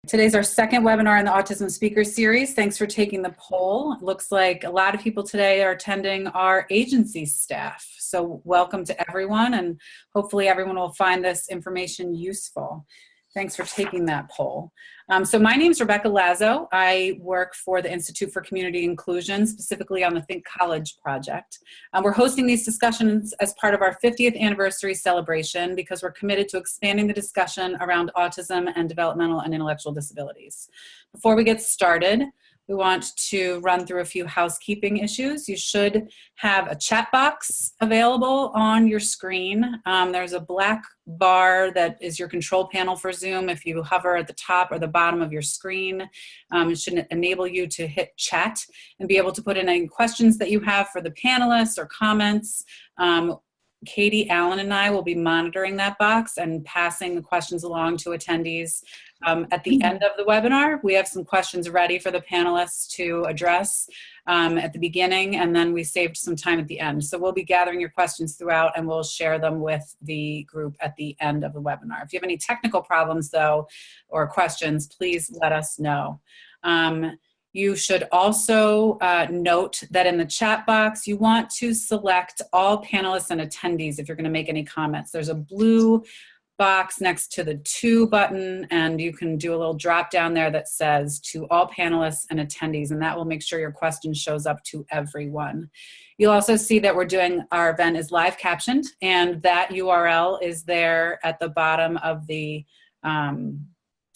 Today's our second webinar in the Autism Speaker Series. Thanks for taking the poll. It looks like a lot of people today are attending our agency staff. So welcome to everyone, and hopefully everyone will find this information useful. Thanks for taking that poll. So my name is Rebecca Lazo. I work for the Institute for Community Inclusion, specifically on the Think College project. We're hosting these discussions as part of our 50th anniversary celebration because we're committed to expanding the discussion around autism and developmental and intellectual disabilities. Before we get started, we want to run through a few housekeeping issues. You should have a chat box available on your screen. There's a black bar that is your control panel for Zoom. If you hover at the top or the bottom of your screen, it should enable you to hit chat and be able to put in any questions that you have for the panelists or comments. Katie, Allen, and I will be monitoring that box and passing the questions along to attendees. At the end of the webinar, we have some questions ready for the panelists to address at the beginning, and then we saved some time at the end. So we'll be gathering your questions throughout, and we'll share them with the group at the end of the webinar. If you have any technical problems, though, or questions, please let us know. You should also note that in the chat box, you want to select all panelists and attendees if you're going to make any comments. There's a blue box next to the to button, and you can do a little drop down there that says to all panelists and attendees, and that will make sure your question shows up to everyone. You'll also see that our event is live captioned, and that URL is there at the bottom of the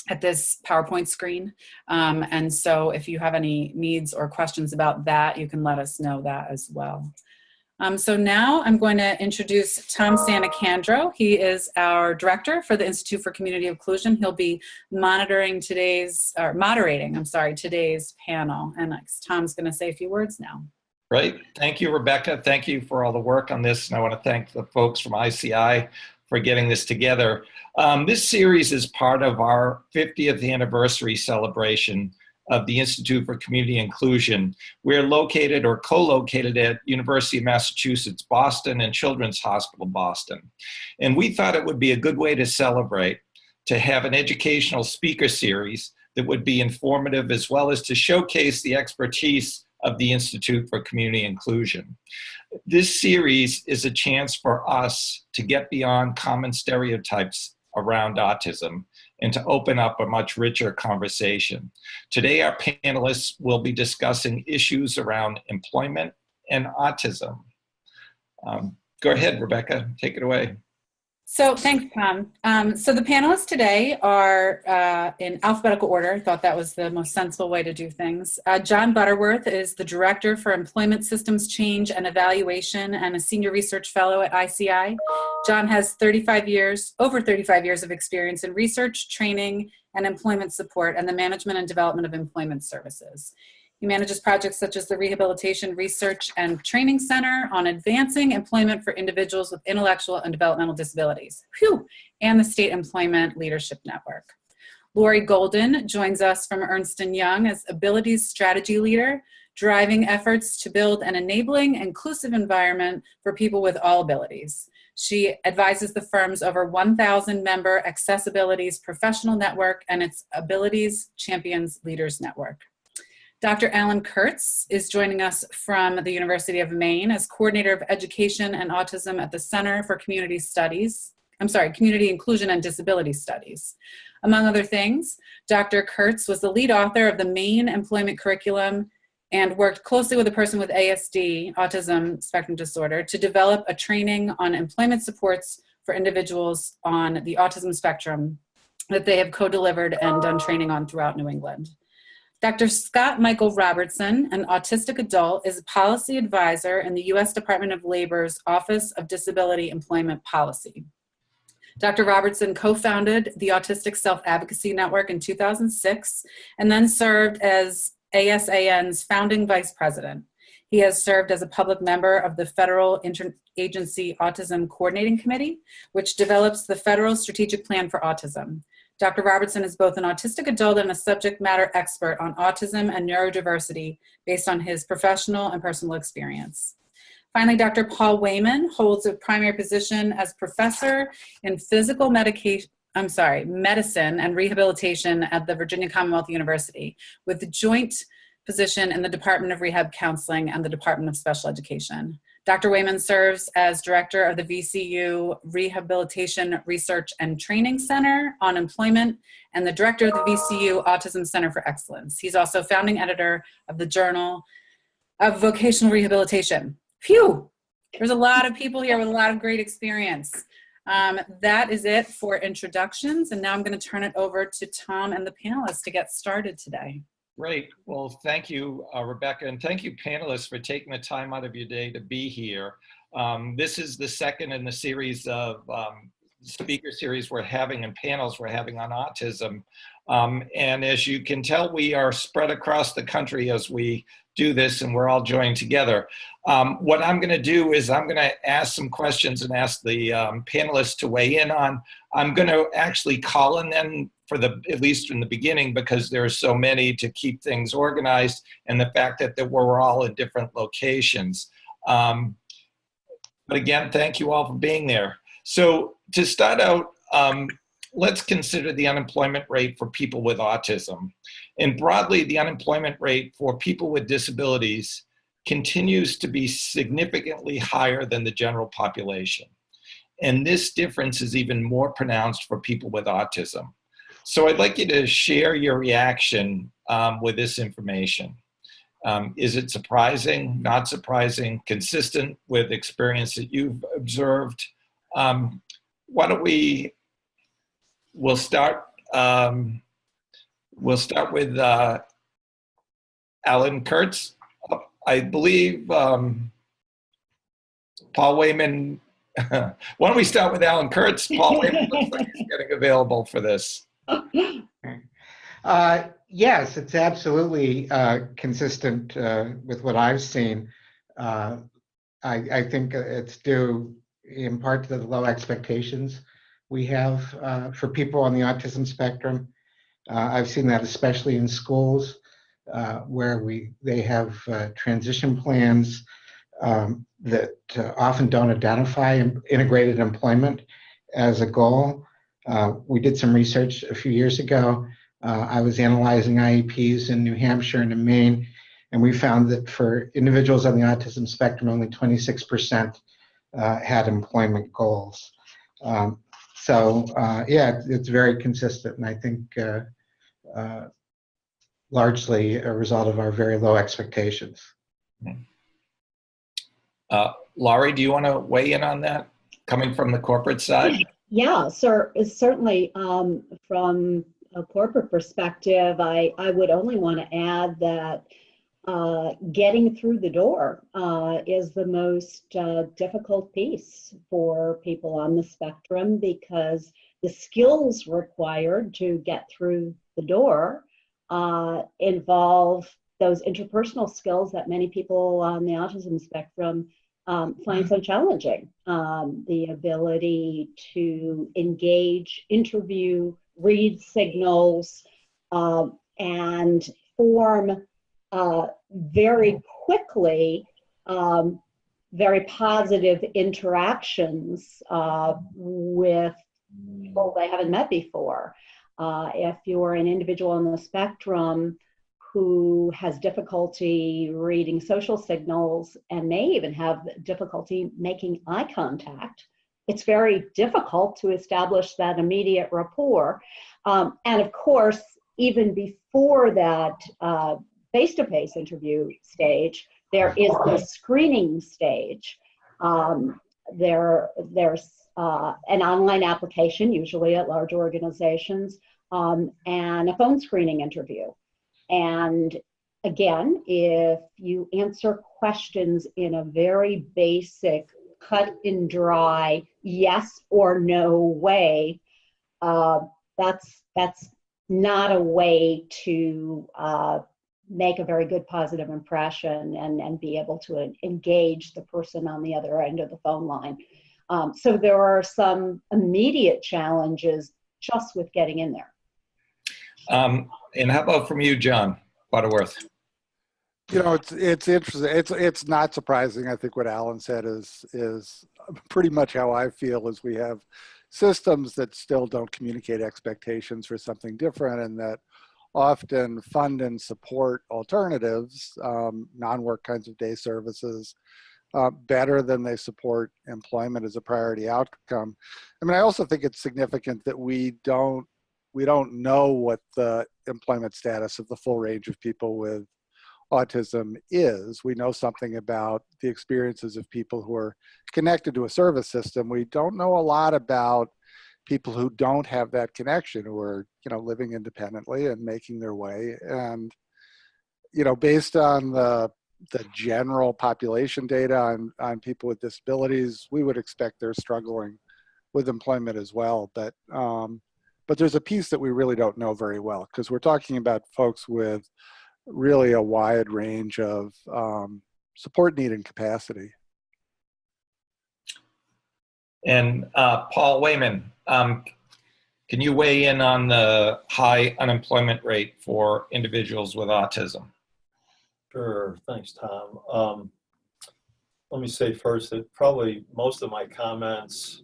at this PowerPoint screen. And so if you have any needs or questions about that, you can let us know that as well. So now I'm going to introduce Tom Sanacandro. He is our director for the Institute for Community Inclusion. He'll be moderating today's panel. And Tom's going to say a few words now. Great. Thank you, Rebecca. Thank you for all the work on this. And I want to thank the folks from ICI for getting this together. This series is part of our 50th anniversary celebration of the Institute for Community Inclusion. We're located or co-located at University of Massachusetts, Boston, and Children's Hospital, Boston. And we thought it would be a good way to celebrate, to have an educational speaker series that would be informative, as well as to showcase the expertise of the Institute for Community Inclusion. This series is a chance for us to get beyond common stereotypes around autism and to open up a much richer conversation. Today, our panelists will be discussing issues around employment and autism. Go ahead, Rebecca, take it away. So thanks, Tom. So the panelists today are in alphabetical order. I thought that was the most sensible way to do things. John Butterworth is the Director for Employment Systems Change and Evaluation and a Senior Research Fellow at ICI. John has over 35 years of experience in research, training, and employment support and the management and development of employment services. He manages projects such as the Rehabilitation Research and Training Center on advancing employment for individuals with intellectual and developmental disabilities, and the State Employment Leadership Network. Lori Golden joins us from Ernst & Young as Abilities Strategy Leader, driving efforts to build an enabling, inclusive environment for people with all abilities. She advises the firm's over 1,000 member Accessibilities Professional Network and its Abilities Champions Leaders Network. Dr. Alan Kurtz is joining us from the University of Maine as Coordinator of Education and Autism at the Center for Community Inclusion and Disability Studies. Among other things, Dr. Kurtz was the lead author of the Maine Employment Curriculum and worked closely with a person with ASD, autism spectrum disorder, to develop a training on employment supports for individuals on the autism spectrum that they have co-delivered and done training on throughout New England. Dr. Scott Michael Robertson, an autistic adult, is a policy advisor in the U.S. Department of Labor's Office of Disability Employment Policy. Dr. Robertson co-founded the Autistic Self-Advocacy Network in 2006 and then served as ASAN's founding vice president. He has served as a public member of the Federal Interagency Autism Coordinating Committee, which develops the Federal Strategic Plan for Autism. Dr. Robertson is both an autistic adult and a subject matter expert on autism and neurodiversity based on his professional and personal experience. Finally, Dr. Paul Wayman holds a primary position as professor in physical Medicine and Rehabilitation at the Virginia Commonwealth University, with the joint position in the Department of Rehab Counseling and the Department of Special Education. Dr. Wayman serves as director of the VCU Rehabilitation Research and Training Center on Employment and the director of the VCU Autism Center for Excellence. He's also founding editor of the Journal of Vocational Rehabilitation. Phew! There's a lot of people here with a lot of great experience. That is it for introductions, and now I'm going to turn it over to Tom and the panelists to get started today. Great. Well, thank you, Rebecca, and thank you, panelists, for taking the time out of your day to be here. This is the second in the series of speaker series we're having and panels we're having on autism. And as you can tell, we are spread across the country as we do this, and we're all joined together. What I'm going to do is I'm going to ask some questions and ask the panelists to weigh in on. I'm going to actually call in then for at least in the beginning, because there are so many, to keep things organized, and the fact that we're all in different locations. But again, thank you all for being there. So to start out, let's consider the unemployment rate for people with autism. And broadly, the unemployment rate for people with disabilities continues to be significantly higher than the general population. And this difference is even more pronounced for people with autism. So I'd like you to share your reaction with this information. Is it surprising, not surprising, consistent with experience that you've observed? Why don't we'll start with Alan Kurtz. I believe Paul Wayman. Why don't we start with Alan Kurtz? Paul Wayman looks like he's getting available for this. Yes, it's absolutely consistent with what I've seen. I think it's due in part to the low expectations we have for people on the autism spectrum. I've seen that especially in schools where they have transition plans that often don't identify integrated employment as a goal. We did some research a few years ago. I was analyzing IEPs in New Hampshire and in Maine, and we found that for individuals on the autism spectrum, only 26% had employment goals. Yeah, it's very consistent, and I think largely a result of our very low expectations. Laurie, do you want to weigh in on that, coming from the corporate side? Yeah, certainly from a corporate perspective, I would only want to add that getting through the door is the most difficult piece for people on the spectrum, because the skills required to get through the door involve those interpersonal skills that many people on the autism spectrum find so challenging. The ability to engage, interview, read signals, and form very quickly very positive interactions with people they haven't met before. If you're an individual on the spectrum who has difficulty reading social signals and may even have difficulty making eye contact, it's very difficult to establish that immediate rapport. And of course, even before that face-to-face interview stage, there is the screening stage. There's an online application, usually at large organizations, and a phone screening interview. And again, if you answer questions in a very basic, cut and dry, yes or no way, that's not a way to make a very good positive impression and be able to engage the person on the other end of the phone line. So there are some immediate challenges just with getting in there. And how about from you, John Butterworth? You know, it's interesting. It's not surprising. I think what Alan said is pretty much how I feel. As we have systems that still don't communicate expectations for something different, and that often fund and support alternatives, non-work kinds of day services, better than they support employment as a priority outcome. I mean, I also think it's significant that we don't know what the employment status of the full range of people with autism is. We know something about the experiences of people who are connected to a service system. We don't know a lot about people who don't have that connection, who are, living independently and making their way. And, based on the general population data on people with disabilities, we would expect they're struggling with employment as well. But there's a piece that we really don't know very well, because we're talking about folks with really a wide range of support need and capacity. And Paul Wayman, can you weigh in on the high unemployment rate for individuals with autism? Sure, thanks, Tom. Let me say first that probably most of my comments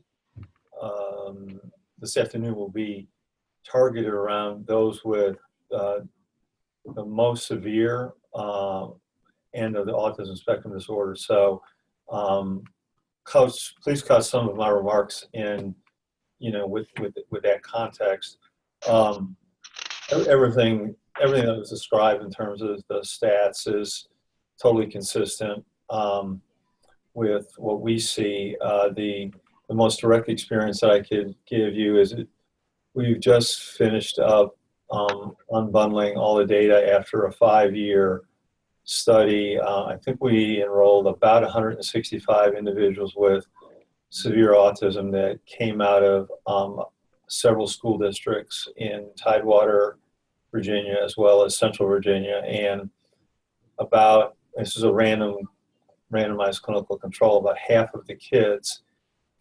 this afternoon will be targeted around those with the most severe end of the autism spectrum disorder. So please cut some of my remarks in, with that context. Everything that was described in terms of the stats is totally consistent with what we see. The most direct experience that I could give you is we've just finished up unbundling all the data after a 5-year study. I think we enrolled about 165 individuals with severe autism that came out of several school districts in Tidewater, Virginia, as well as Central Virginia. And this is a randomized clinical control, about half of the kids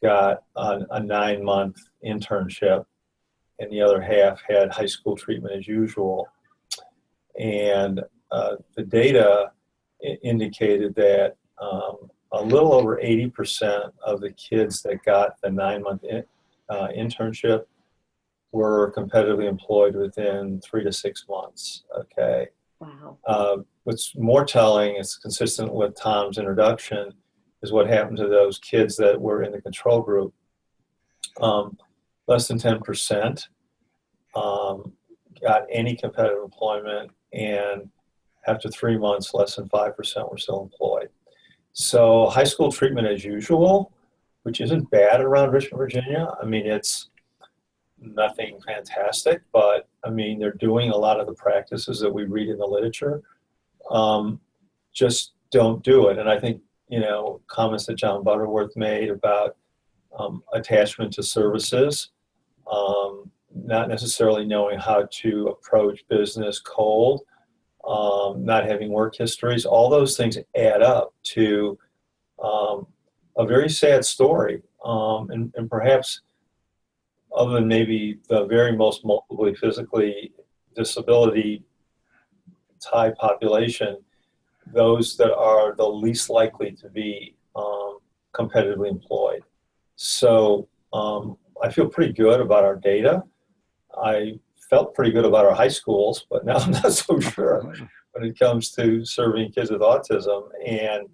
got a 9-month internship, and the other half had high school treatment as usual. And the data indicated that a little over 80% of the kids that got the 9-month internship were competitively employed within 3 to 6 months. Okay. Wow. What's more telling, is consistent with Tom's introduction, is what happened to those kids that were in the control group. Less than 10% got any competitive employment, and after 3 months, less than 5% were still employed. So high school treatment as usual, which isn't bad around Richmond, Virginia. I mean, it's nothing fantastic, but I mean, they're doing a lot of the practices that we read in the literature. Just don't do it. And I think, comments that John Butterworth made about attachment to services, not necessarily knowing how to approach business cold, not having work histories, all those things add up to a very sad story. And perhaps, other than maybe the very most multiply physically disability type population, those that are the least likely to be competitively employed. So I feel pretty good about our data. I felt pretty good about our high schools, but now I'm not so sure when it comes to serving kids with autism. And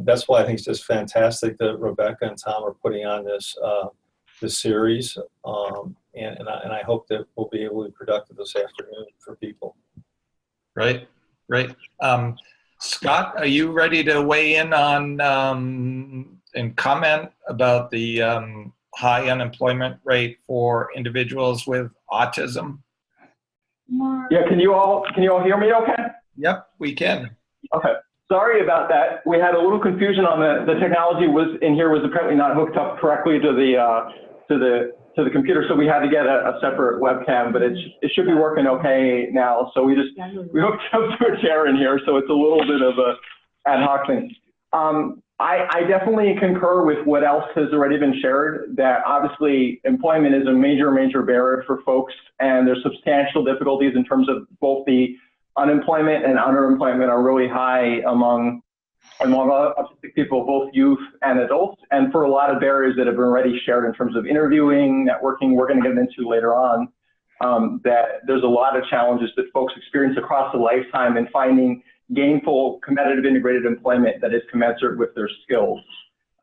that's why I think it's just fantastic that Rebecca and Tom are putting on this series. And I hope that we'll be able to be productive this afternoon for people. Right. Scott, are you ready to weigh in on and comment about the high unemployment rate for individuals with autism? Yeah, can you all hear me okay? Yep, we can. Okay. Sorry about that. We had a little confusion on the technology was apparently not hooked up correctly to the computer, so we had to get a separate webcam, but it should be working okay now. So we hooked up to a chair in here, so it's a little bit of a ad hoc thing. I definitely concur with what else has already been shared, that obviously employment is a major barrier for folks, and there's substantial difficulties in terms of both the unemployment and underemployment are really high among among autistic people, both youth and adults, and for a lot of barriers that have been already shared in terms of interviewing, networking, we're going to get into later on, that there's a lot of challenges that folks experience across the lifetime in finding gainful, competitive, integrated employment that is commensurate with their skills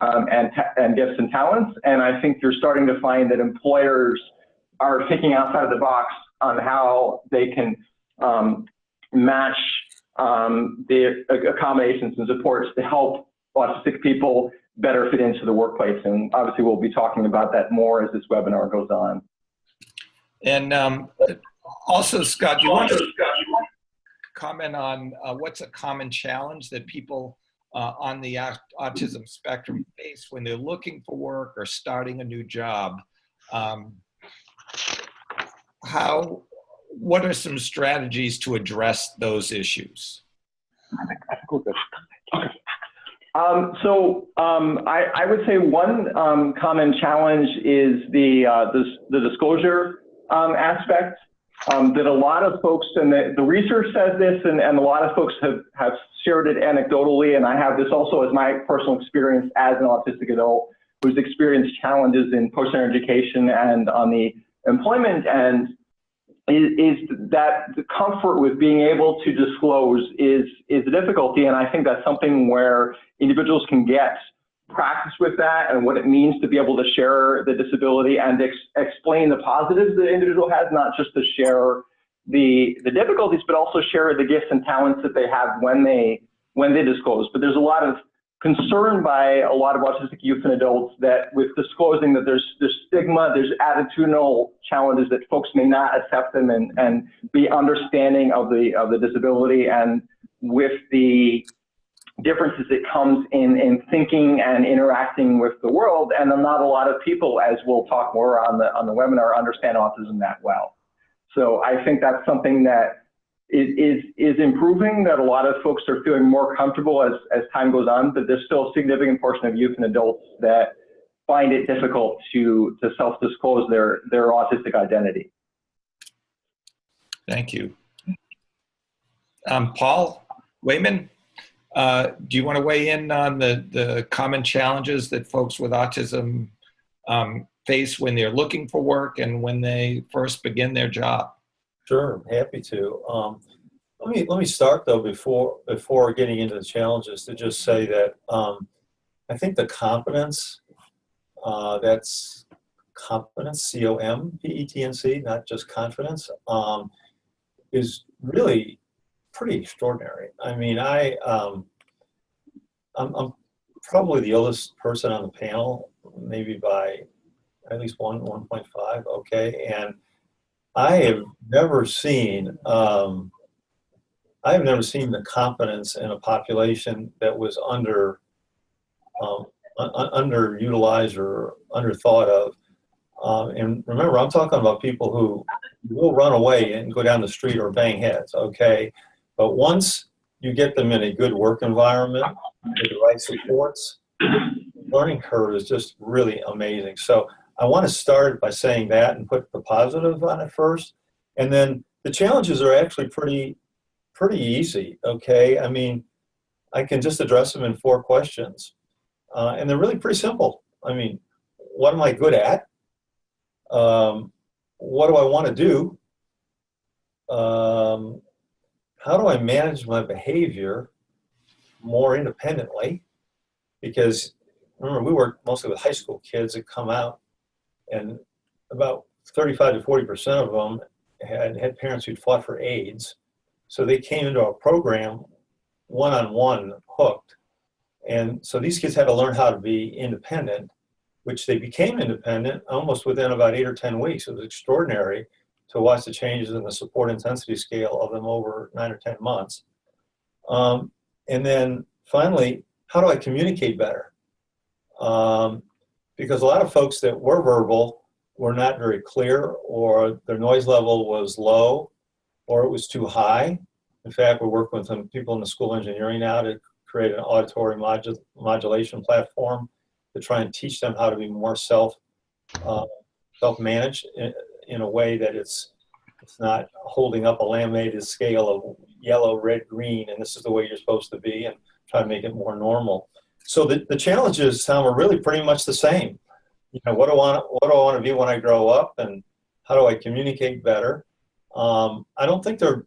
and gifts and talents. And I think you're starting to find that employers are thinking outside of the box on how they can match the accommodations and supports to help autistic people better fit into the workplace. And obviously we'll be talking about that more as this webinar goes on. And also, Scott, do you want to comment on what's a common challenge that people on the autism spectrum face when they're looking for work or starting a new job? What are some strategies to address those issues? I would say one common challenge is the disclosure aspect. That a lot of folks, and the research says this, and a lot of folks have shared it anecdotally, and I have this also as my personal experience as an autistic adult who's experienced challenges in post-secondary education and on the employment end, is that the comfort with being able to disclose is a difficulty. And I think that's something where individuals can get practice with that and what it means to be able to share the disability and explain the positives the individual has, not just to share the difficulties, but also share the gifts and talents that they have when they disclose. But there's a lot of concern by a lot of autistic youth and adults that with disclosing that there's stigma, there's attitudinal challenges that folks may not accept them and be understanding of the disability, and with the differences that comes in thinking and interacting with the world. And not a lot of people, as we'll talk more on the webinar, understand autism that well. So I think that's something that is improving, that a lot of folks are feeling more comfortable as time goes on, but there's still a significant portion of youth and adults that find it difficult to self-disclose their autistic identity. Thank you. Paul, Wayman, do you want to weigh in on the common challenges that folks with autism face when they're looking for work and when they first begin their job? Sure, happy to. Let me start though before getting into the challenges to just say that I think the competence, that's competence, C-O-M-P-E-T-N-C, not just confidence, is really pretty extraordinary. I mean, I'm probably the oldest person on the panel, maybe by at least 1.5, okay, and I have never seen the competence in a population that was underutilized or underthought of. And remember, I'm talking about people who will run away and go down the street or bang heads, okay? But once you get them in a good work environment with the right supports, the learning curve is just really amazing. So I want to start by saying that and put the positive on it first. And then the challenges are actually pretty easy, okay? I mean, I can just address them in 4 questions. And they're really pretty simple. I mean, what am I good at? What do I want to do? How do I manage my behavior more independently? Because remember, we work mostly with high school kids that come out, and about 35 to 40% of them had parents who'd fought for AIDS. So they came into our program one-on-one hooked. And so these kids had to learn how to be independent, which they became independent almost within about 8 or 10 weeks. It was extraordinary to watch the changes in the support intensity scale of them over 9 or 10 months. And then finally, how do I communicate better? Because a lot of folks that were verbal were not very clear, or their noise level was low, or it was too high. In fact, we're working with some people in the school engineering now to create an auditory modulation platform to try and teach them how to be more self-managed in a way that it's not holding up a laminated scale of yellow, red, green, and this is the way you're supposed to be, and try to make it more normal. So the challenges, Tom, are really pretty much the same. You know, what do I want to be when I grow up, and how do I communicate better? I don't think they're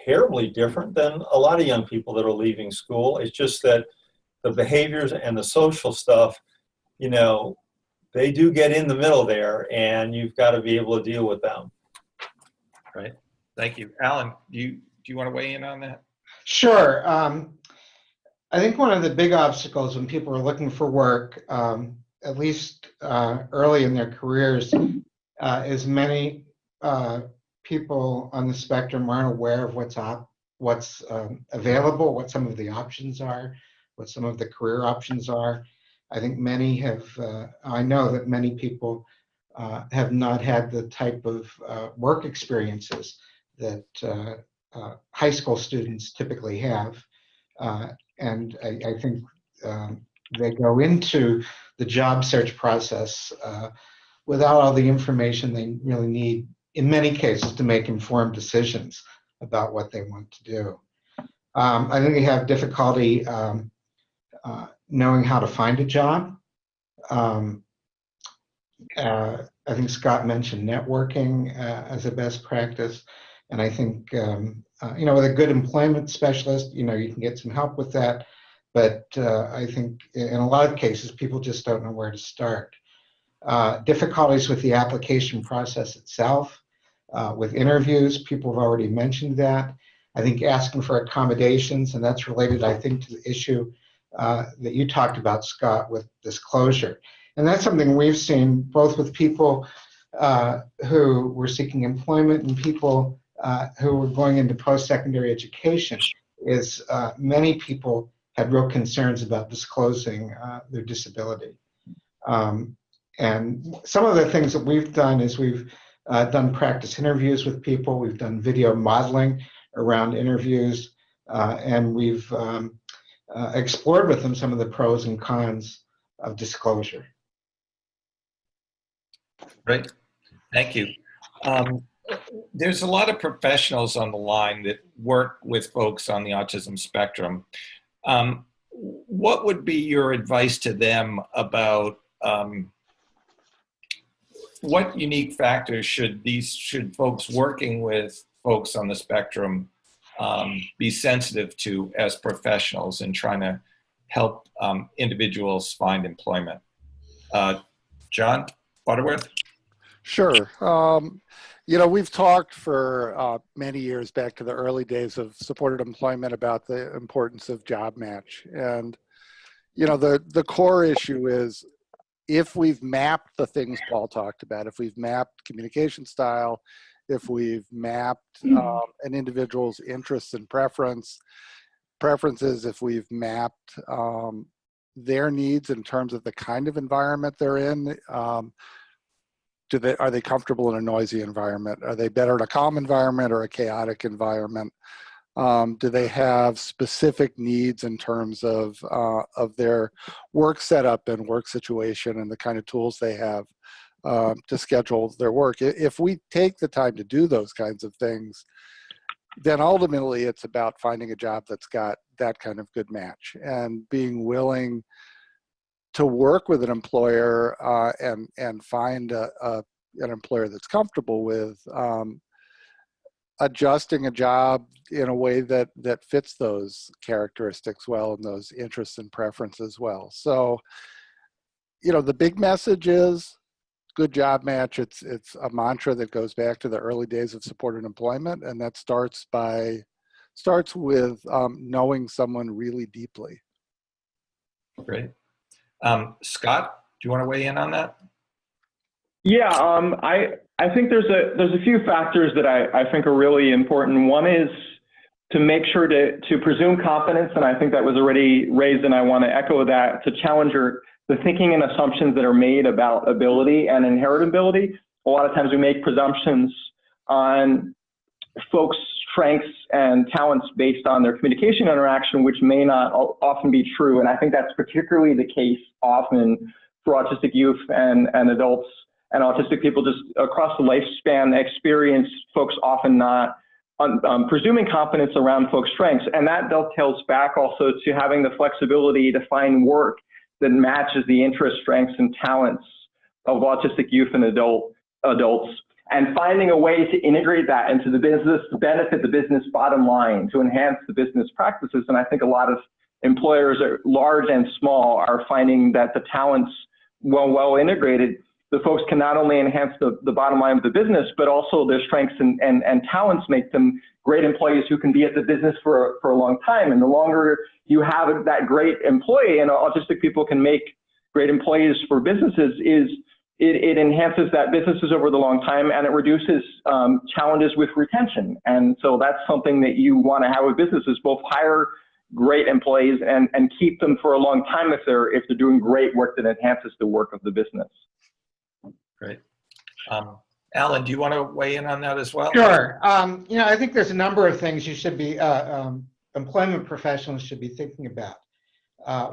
terribly different than a lot of young people that are leaving school. It's just that the behaviors and the social stuff, you know, they do get in the middle there, and you've got to be able to deal with them. Right. Thank you. Alan, do you want to weigh in on that? Sure. I think one of the big obstacles when people are looking for work, at least early in their careers, is many people on the spectrum aren't aware of what's available, what some of the options are, what some of the career options are. I think many have, I know that many people have not had the type of work experiences that high school students typically have. And I think they go into the job search process without all the information they really need, in many cases, to make informed decisions about what they want to do. I think they have difficulty knowing how to find a job. I think Scott mentioned networking as a best practice. And I think, you know, with a good employment specialist, you know, you can get some help with that. But I think in a lot of cases, people just don't know where to start. Difficulties with the application process itself, with interviews, people have already mentioned that. I think asking for accommodations, and that's related, I think, to the issue that you talked about, Scott, with disclosure. And that's something we've seen both with people who were seeking employment and people who were going into post-secondary education, is many people had real concerns about disclosing their disability. And some of the things that we've done is we've done practice interviews with people, we've done video modeling around interviews, and we've explored with them some of the pros and cons of disclosure. Great. Thank you. There's a lot of professionals on the line that work with folks on the autism spectrum. What would be your advice to them about what unique factors should folks working with folks on the spectrum be sensitive to as professionals in trying to help individuals find employment? John Butterworth? Sure. You know, we've talked for many years, back to the early days of supported employment, about the importance of job match. And, you know, the core issue is, if we've mapped the things Paul talked about, if we've mapped communication style, if we've mapped an individual's interests and preferences, if we've mapped their needs in terms of the kind of environment they're in, are they comfortable in a noisy environment? Are they better in a calm environment or a chaotic environment? Do they have specific needs in terms of their work setup and work situation and the kind of tools they have to schedule their work? If we take the time to do those kinds of things, then ultimately it's about finding a job that's got that kind of good match, and being willing to work with an employer and find an employer that's comfortable with adjusting a job in a way that fits those characteristics well and those interests and preferences well. So, you know, the big message is good job match. It's a mantra that goes back to the early days of supported employment, and that starts with knowing someone really deeply. Great. Scott, do you want to weigh in on that? Yeah, I think there's a few factors that I think are really important. One is to make sure to presume competence, and I think that was already raised, and I want to echo that, to challenge the thinking and assumptions that are made about ability and inherent ability. A lot of times we make presumptions on folks' strengths and talents based on their communication interaction, which may not often be true. And I think that's particularly the case often for autistic youth and adults and autistic people just across the lifespan experience, folks often not presuming competence around folks' strengths. And that dovetails back also to having the flexibility to find work that matches the interests, strengths, and talents of autistic youth and adults, and finding a way to integrate that into the business to benefit the business bottom line, to enhance the business practices. And I think a lot of employers, large and small, are finding that the talents, well integrated, the folks can not only enhance the bottom line of the business, but also their strengths and talents make them great employees who can be at the business for a long time. And the longer you have that great employee, and autistic people can make great employees for businesses, it enhances that businesses over the long time, and it reduces challenges with retention. And so that's something that you want to have with businesses, both hire great employees and keep them for a long time if they're doing great work that enhances the work of the business. Great. Alan, do you want to weigh in on that as well? Sure. I think there's a number of things you should be, employment professionals should be thinking about.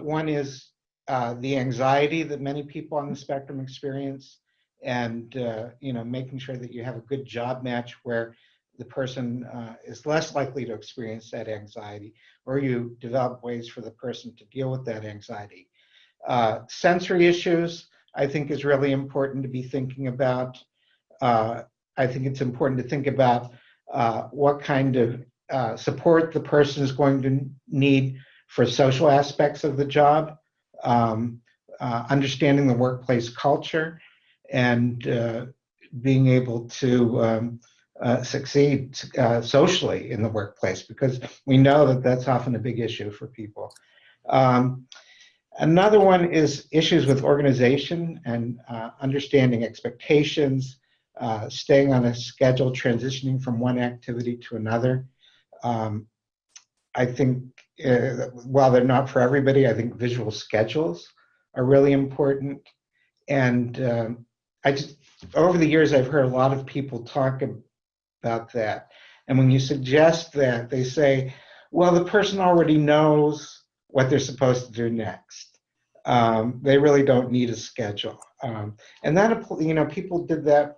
One is the anxiety that many people on the spectrum experience, and making sure that you have a good job match where the person is less likely to experience that anxiety, or you develop ways for the person to deal with that anxiety. Sensory issues, I think, is really important to be thinking about. I think it's important to think about what kind of support the person is going to need for social aspects of the job, understanding the workplace culture, and being able to succeed socially in the workplace, because we know that that's often a big issue for people. Another one is issues with organization and understanding expectations, staying on a schedule, transitioning from one activity to another. I think while they're not for everybody, I think visual schedules are really important. And over the years, I've heard a lot of people talk about that. And when you suggest that, they say, well, the person already knows what they're supposed to do next. They really don't need a schedule. And that, people did that.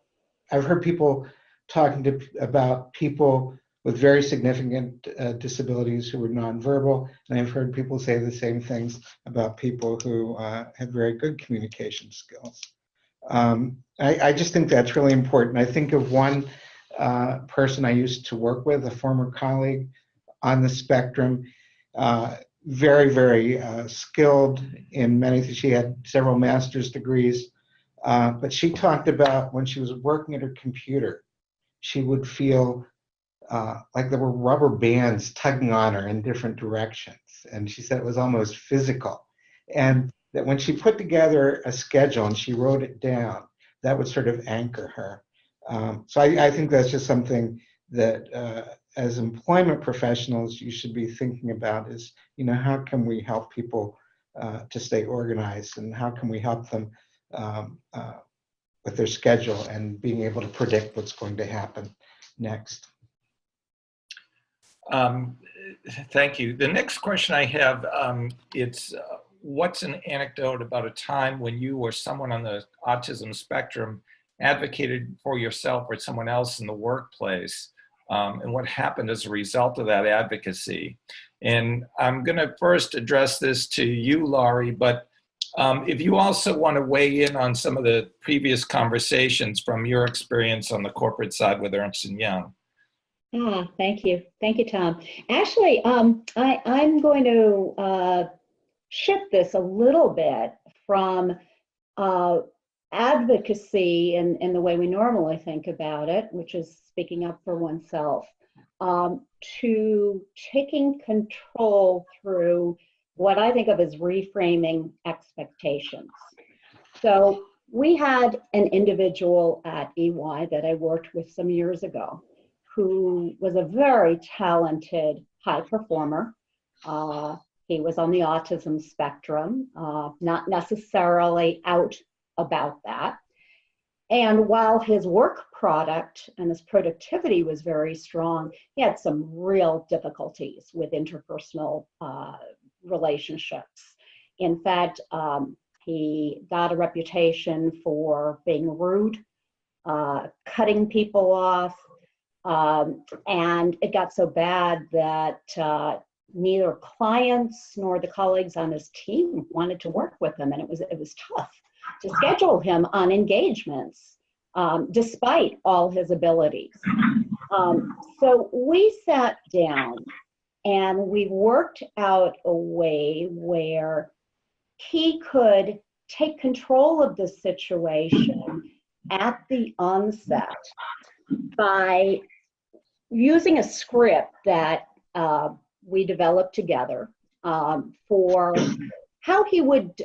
I've heard people talking about people with very significant disabilities who were nonverbal, and I've heard people say the same things about people who have very good communication skills. I just think that's really important. I think of one person I used to work with, a former colleague on the spectrum, very, very skilled in many things. She had several master's degrees, but she talked about when she was working at her computer, she would feel like there were rubber bands tugging on her in different directions. And she said it was almost physical. And that when she put together a schedule and she wrote it down, that would sort of anchor her. So I think that's just something that as employment professionals, you should be thinking about is, how can we help people to stay organized, and how can we help them with their schedule and being able to predict what's going to happen next. Thank you. The next question I have, it's what's an anecdote about a time when you or someone on the autism spectrum advocated for yourself or someone else in the workplace, and what happened as a result of that advocacy? And I'm going to first address this to you, Laurie, but if you also want to weigh in on some of the previous conversations from your experience on the corporate side with Ernst & Young. Thank you. Thank you, Tom. Actually, I'm going to shift this a little bit from advocacy in the way we normally think about it, which is speaking up for oneself, to taking control through what I think of as reframing expectations. So we had an individual at EY that I worked with some years ago who was a very talented high performer. He was on the autism spectrum, not necessarily out about that. And while his work product and his productivity was very strong, he had some real difficulties with interpersonal relationships. In fact, he got a reputation for being rude, cutting people off, And it got so bad that neither clients nor the colleagues on his team wanted to work with him, and it was tough to schedule him on engagements despite all his abilities. So we sat down and we worked out a way where he could take control of the situation at the onset by using a script that we developed together for how he would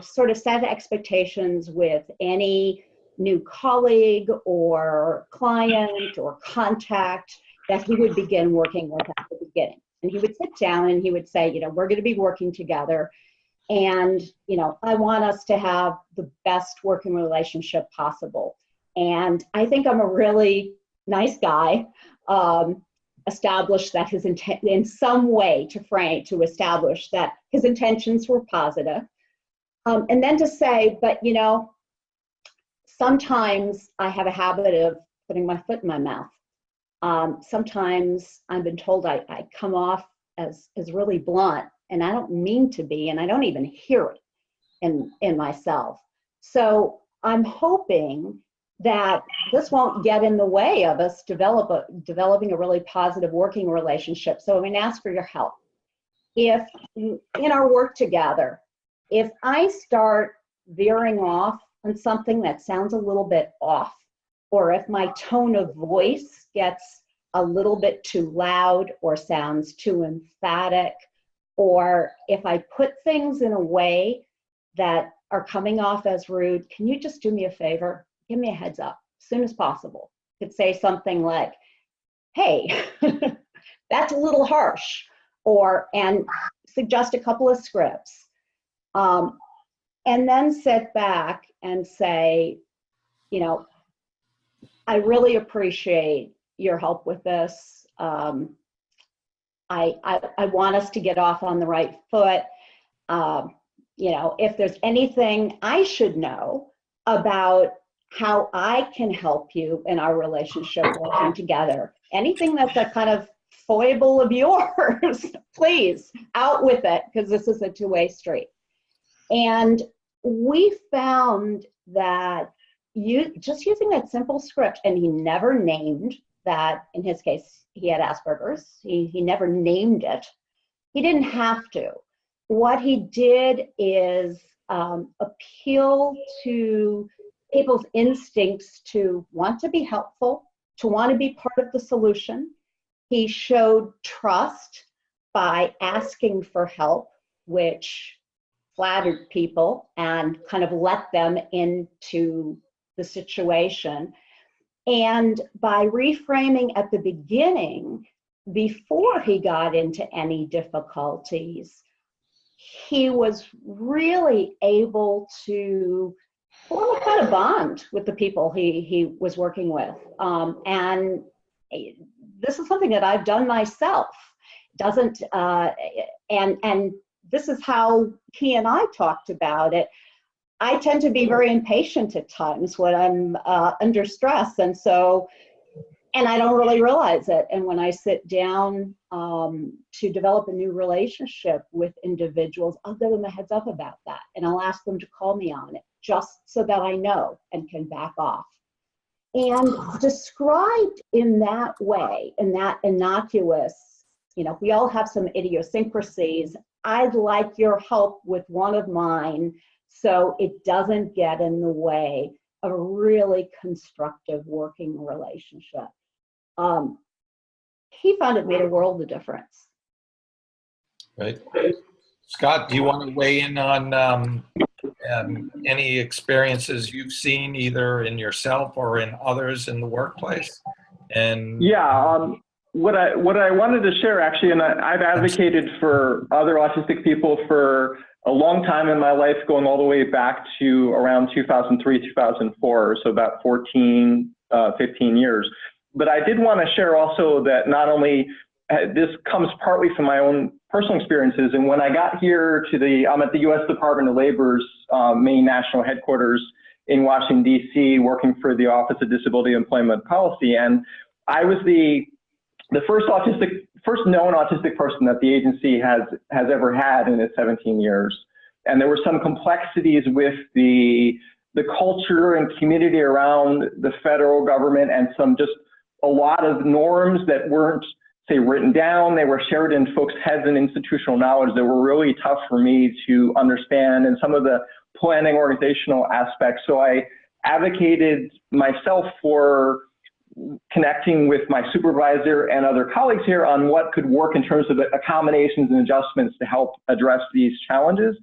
sort of set expectations with any new colleague or client or contact that he would begin working with at the beginning. And he would sit down and he would say, you know, we're going to be working together, and, you know, I want us to have the best working relationship possible. And I think I'm a really nice guy. Establish that his intent in some way to establish that his intentions were positive. And then to say, but, you know, sometimes I have a habit of putting my foot in my mouth. Sometimes I've been told I come off as really blunt, and I don't mean to be, and I don't even hear it in myself. So I'm hoping that this won't get in the way of us developing a really positive working relationship. So I'm going to ask for your help. If in our work together, if I start veering off on something that sounds a little bit off, or if my tone of voice gets a little bit too loud or sounds too emphatic, or if I put things in a way that are coming off as rude, can you just do me a favor? Give me a heads up as soon as possible. You could say something like, hey, that's a little harsh, and suggest a couple of scripts. And then sit back and say, you know, I really appreciate your help with this. I want us to get off on the right foot. You know, if there's anything I should know about how I can help you in our relationship working together, anything that's a kind of foible of yours, please, out with it, because this is a two-way street. And we found that just using that simple script, and he never named that, in his case, he had Asperger's. He never named it. He didn't have to. What he did is appeal to people's instincts to want to be helpful, to want to be part of the solution. He showed trust by asking for help, which flattered people and kind of let them into the situation. And by reframing at the beginning, before he got into any difficulties, he was really able to form a kind of bond with the people he was working with. And this is something that I've done myself. And this is how he and I talked about it. I tend to be very impatient at times when I'm under stress, and I don't really realize it. And when I sit down to develop a new relationship with individuals, I'll give them a heads up about that, and I'll ask them to call me on it, just so that I know and can back off. And described in that way, in that innocuous, you know, we all have some idiosyncrasies. I'd like your help with one of mine so it doesn't get in the way of a really constructive working relationship. He found it made a world of difference. Right. Scott, do you want to weigh in on any experiences you've seen either in yourself or in others in the workplace? And yeah, what I wanted to share actually, and I've advocated for other autistic people for a long time in my life, going all the way back to around 2003, 2004, so about 14, 15 years. But I did want to share also that not only this comes partly from my own personal experiences, and when I got here to I'm at the U.S. Department of Labor's main national headquarters in Washington, D.C., working for the Office of Disability Employment Policy, and I was the first known autistic person that the agency has ever had in its 17 years. And there were some complexities with the culture and community around the federal government, and just a lot of norms that weren't, say, written down. They were shared in folks' heads and institutional knowledge that were really tough for me to understand, and some of the planning organizational aspects. So I advocated myself for connecting with my supervisor and other colleagues here on what could work in terms of accommodations and adjustments to help address these challenges,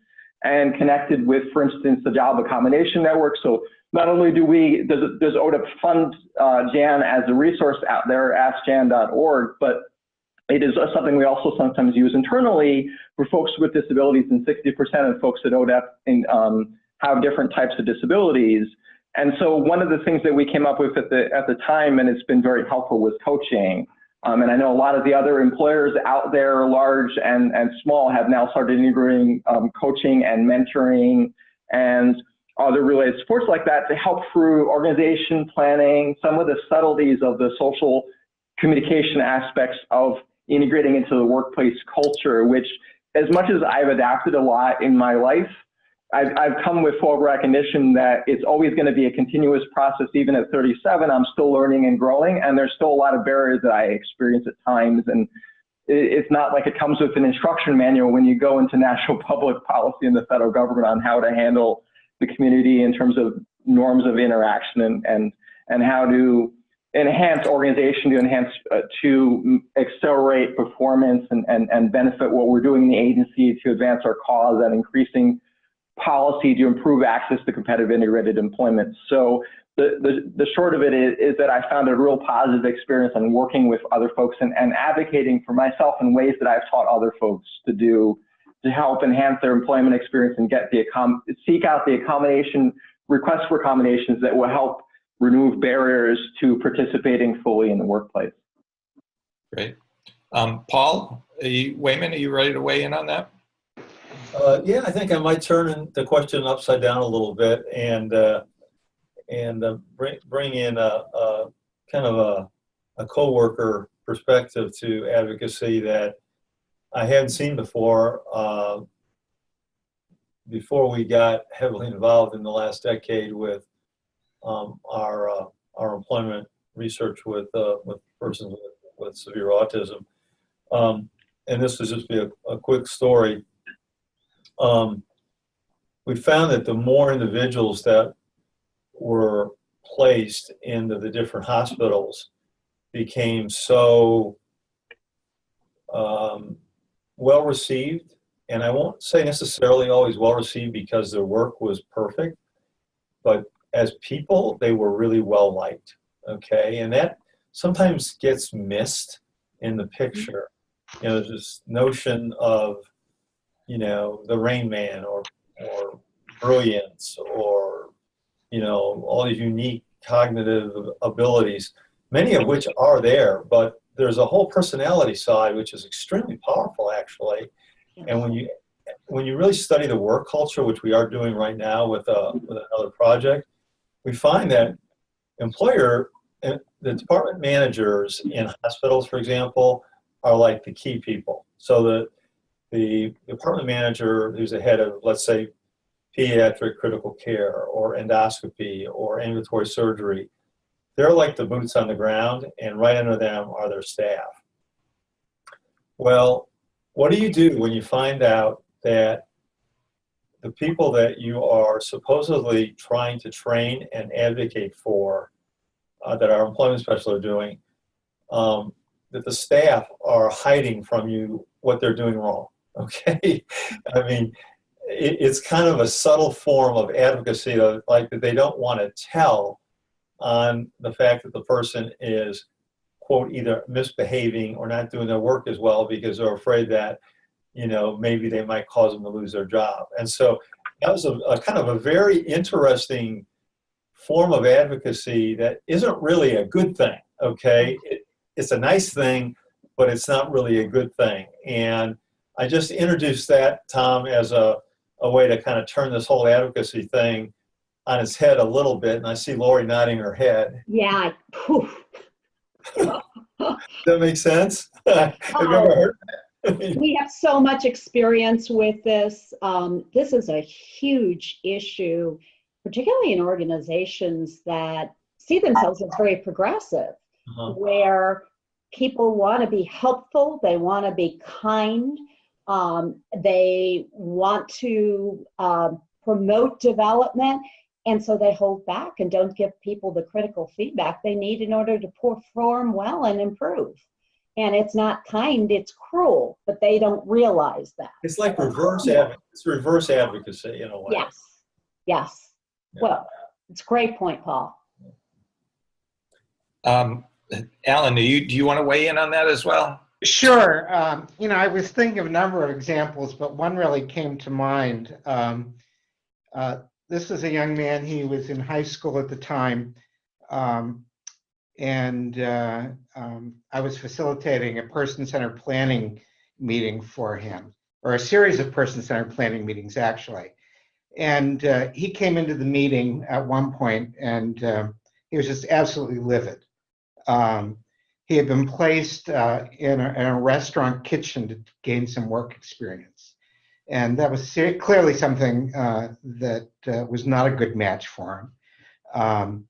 and connected with, for instance, the Job Accommodation Network. So not only does ODIP fund JAN as a resource out there, askjan.org, but it is something we also sometimes use internally for folks with disabilities, and 60% of folks at ODIP have different types of disabilities. And so one of the things that we came up with at the time, and it's been very helpful, was coaching. And I know a lot of the other employers out there, large and small, have now started integrating coaching and mentoring and other related supports like that to help through organization planning, some of the subtleties of the social communication aspects of integrating into the workplace culture, which, as much as I've adapted a lot in my life, I've come with full recognition that it's always going to be a continuous process. Even at 37, I'm still learning and growing, and there's still a lot of barriers that I experience at times. And it's not like it comes with an instruction manual when you go into national public policy in the federal government on how to handle the community in terms of norms of interaction and how to enhance organization, to accelerate performance and benefit what we're doing in the agency to advance our cause, and increasing policy to improve access to competitive integrated employment. So the short of it is that I found a real positive experience in working with other folks and advocating for myself in ways that I've taught other folks to do, to help enhance their employment experience and seek out the requests for accommodations that will help remove barriers to participating fully in the workplace. Great. Paul, Wayman, are you ready to weigh in on that? Yeah, I think I might turn the question upside down a little bit and bring in a kind of a coworker perspective to advocacy that I hadn't seen before we got heavily involved in the last decade with our employment research with persons with severe autism. And this will just be a quick story. We found that the more individuals that were placed into the different hospitals became so well received, and I won't say necessarily always well received because their work was perfect, but as people, they were really well liked. Okay, and that sometimes gets missed in the picture. You know, there's this notion of, you know, the Rain Man or brilliance or, you know, all these unique cognitive abilities, many of which are there, but there's a whole personality side which is extremely powerful, actually. And when you really study the work culture, which we are doing right now with another project, we find that the department managers in hospitals, for example, are like the key people. So the department manager who's the head of, let's say, pediatric critical care or endoscopy or ambulatory surgery, they're like the boots on the ground, and right under them are their staff. Well, what do you do when you find out that the people that you are supposedly trying to train and advocate for, that our employment specialists are doing, that the staff are hiding from you what they're doing wrong? Okay, I mean, it's kind of a subtle form of advocacy, like that they don't want to tell on the fact that the person is, quote, either misbehaving or not doing their work as well because they're afraid that, you know, maybe they might cause them to lose their job. And so that was a kind of a very interesting form of advocacy that isn't really a good thing, okay? It's a nice thing, but it's not really a good thing. And I just introduced that, Tom, as a way to kind of turn this whole advocacy thing on its head a little bit. And I see Lori nodding her head. Yeah. Does that make sense? I've never heard that. We have so much experience with this. This is a huge issue, particularly in organizations that see themselves as very progressive, where people want to be helpful, they want to be kind, they want to promote development, and so they hold back and don't give people the critical feedback they need in order to perform well and improve. And it's not kind, it's cruel, but they don't realize that. It's like reverse advocacy in a way. Yes, yes. Yeah. Well, it's a great point, Paul. Alan, do you want to weigh in on that as well? Sure. I was thinking of a number of examples, but one really came to mind. This was a young man. He was in high school at the time, and I was facilitating a person-centered planning meeting for him, or a series of person-centered planning meetings, actually. And he came into the meeting at one point, and he was just absolutely livid. He had been placed in a restaurant kitchen to gain some work experience. And that was clearly something that was not a good match for him.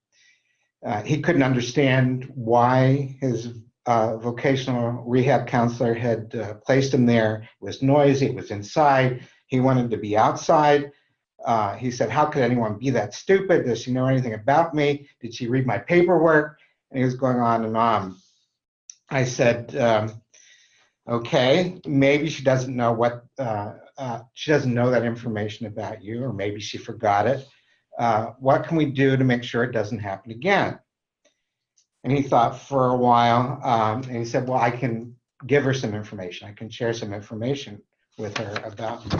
He couldn't understand why his vocational rehab counselor had placed him there. It was noisy, it was inside. He wanted to be outside. He said, how could anyone be that stupid? Does she know anything about me? Did she read my paperwork? And he was going on and on. I said, okay, maybe she doesn't know she doesn't know that information about you, or maybe she forgot it. What can we do to make sure it doesn't happen again? And he thought for a while, and he said, well, I can give her some information. I can share some information with her about me.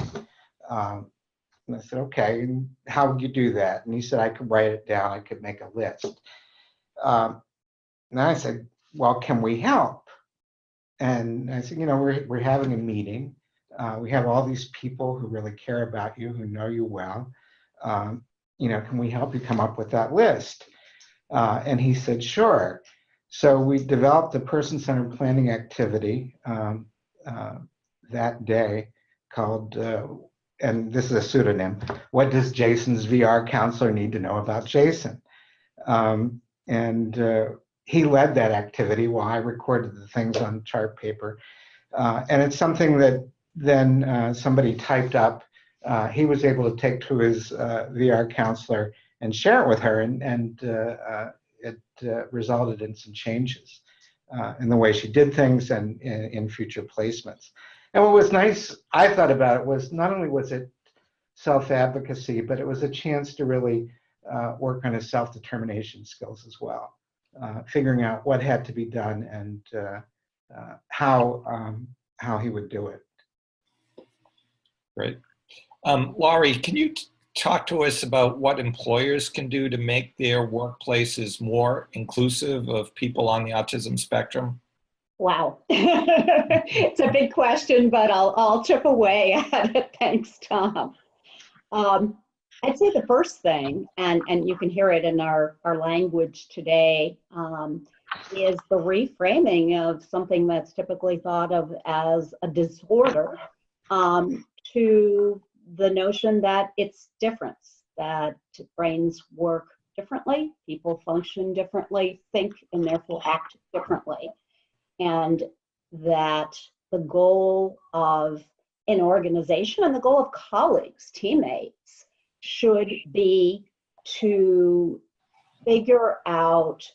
And I said, okay, and how would you do that? And he said, I could write it down. I could make a list. And I said, well, can we help? And I said, we're having a meeting. We have all these people who really care about you, who know you well. Can we help you come up with that list? And he said, sure. So we developed a person-centered planning activity that day called, and this is a pseudonym, What Does Jason's VR Counselor Need to Know About Jason? He led that activity while I recorded the things on chart paper. And it's something that then somebody typed up. He was able to take to his VR counselor and share it with her, and it resulted in some changes in the way she did things and in future placements. And what was nice, I thought about it, was not only was it self-advocacy, but it was a chance to really work on his self-determination skills as well. Figuring out what had to be done and how he would do it. Great. Laurie, can you talk to us about what employers can do to make their workplaces more inclusive of people on the autism spectrum? Wow. It's a big question, but I'll chip away at it. Thanks, Tom. I'd say the first thing, and you can hear it in our language today, is the reframing of something that's typically thought of as a disorder to the notion that it's difference, that brains work differently, people function differently, think and therefore act differently. And that the goal of an organization and the goal of colleagues, teammates, should be to figure out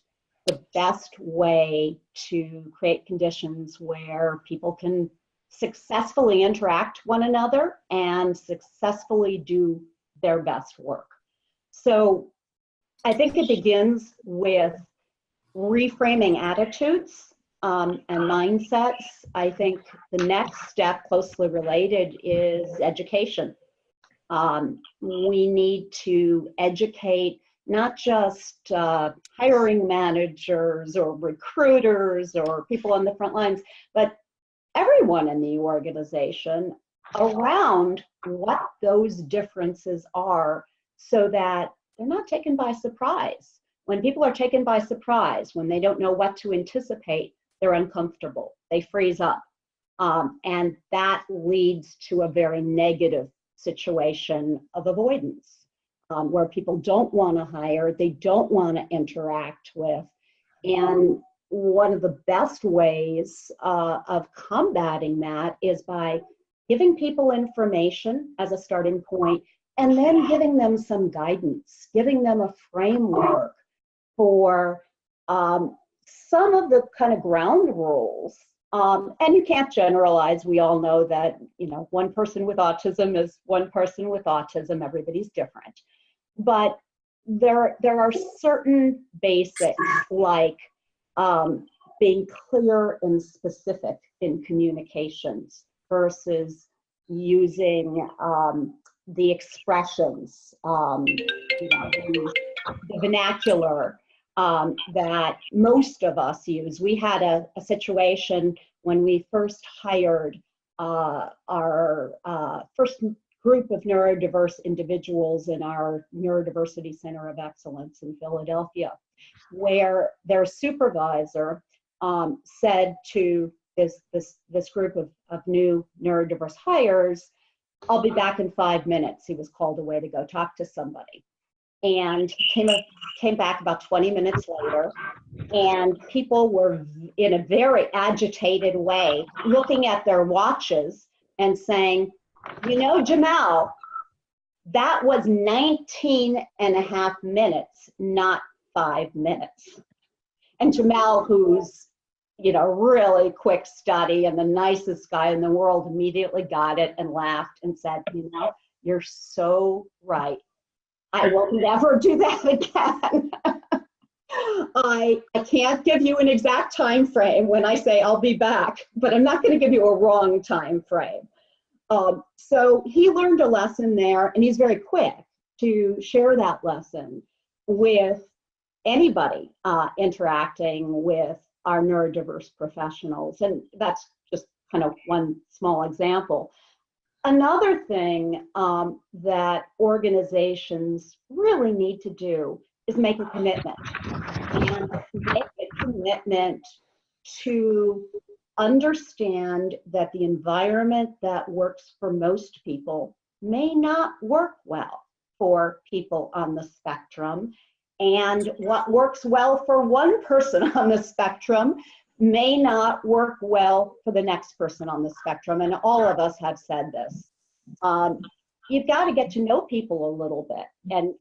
the best way to create conditions where people can successfully interact one another and successfully do their best work. So I think it begins with reframing attitudes and mindsets. I think the next step, closely related, is education. We need to educate not just hiring managers or recruiters or people on the front lines, but everyone in the organization around what those differences are, so that they're not taken by surprise When people are taken by surprise, when they don't know what to anticipate, they're uncomfortable, they freeze up. And that leads to a very negative situation of avoidance, where people don't want to hire, they don't want to interact with. And one of the best ways of combating that is by giving people information as a starting point, and then giving them some guidance, giving them a framework for some of the kind of ground rules. And you can't generalize. We all know that, you know, one person with autism is one person with autism. Everybody's different. But there are certain basics, like being clear and specific in communications versus using the expressions, you know, the vernacular that most of us use. We had a situation when we first hired our first group of neurodiverse individuals in our Neurodiversity Center of Excellence in Philadelphia, where their supervisor said to this group of new neurodiverse hires, "I'll be back in 5 minutes." He was called away to go talk to somebody. And came back about 20 minutes later, and people were in a very agitated way looking at their watches and saying, "You know, Jamal, that was 19 and a half minutes, not 5 minutes." And Jamal, who's, you know, really quick study and the nicest guy in the world, immediately got it and laughed and said, "You know, you're so right. I will never do that again." I can't give you an exact time frame when I say I'll be back, but I'm not going to give you a wrong time frame. So he learned a lesson there, and he's very quick to share that lesson with anybody interacting with our neurodiverse professionals. And that's just kind of one small example. Another thing that organizations really need to do is make a commitment. And make a commitment to understand that the environment that works for most people may not work well for people on the spectrum. And what works well for one person on the spectrum may not work well for the next person on the spectrum. And all of us have said this. You've got to get to know people a little bit and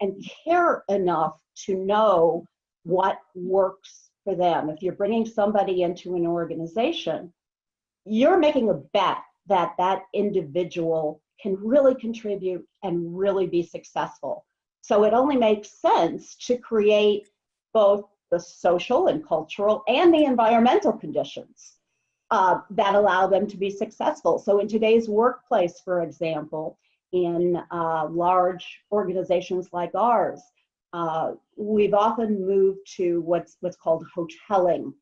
care enough to know what works for them. If you're bringing somebody into an organization, you're making a bet that that individual can really contribute and really be successful. So it only makes sense to create both the social and cultural and the environmental conditions that allow them to be successful. So in today's workplace, for example, in large organizations like ours, we've often moved to what's called hoteling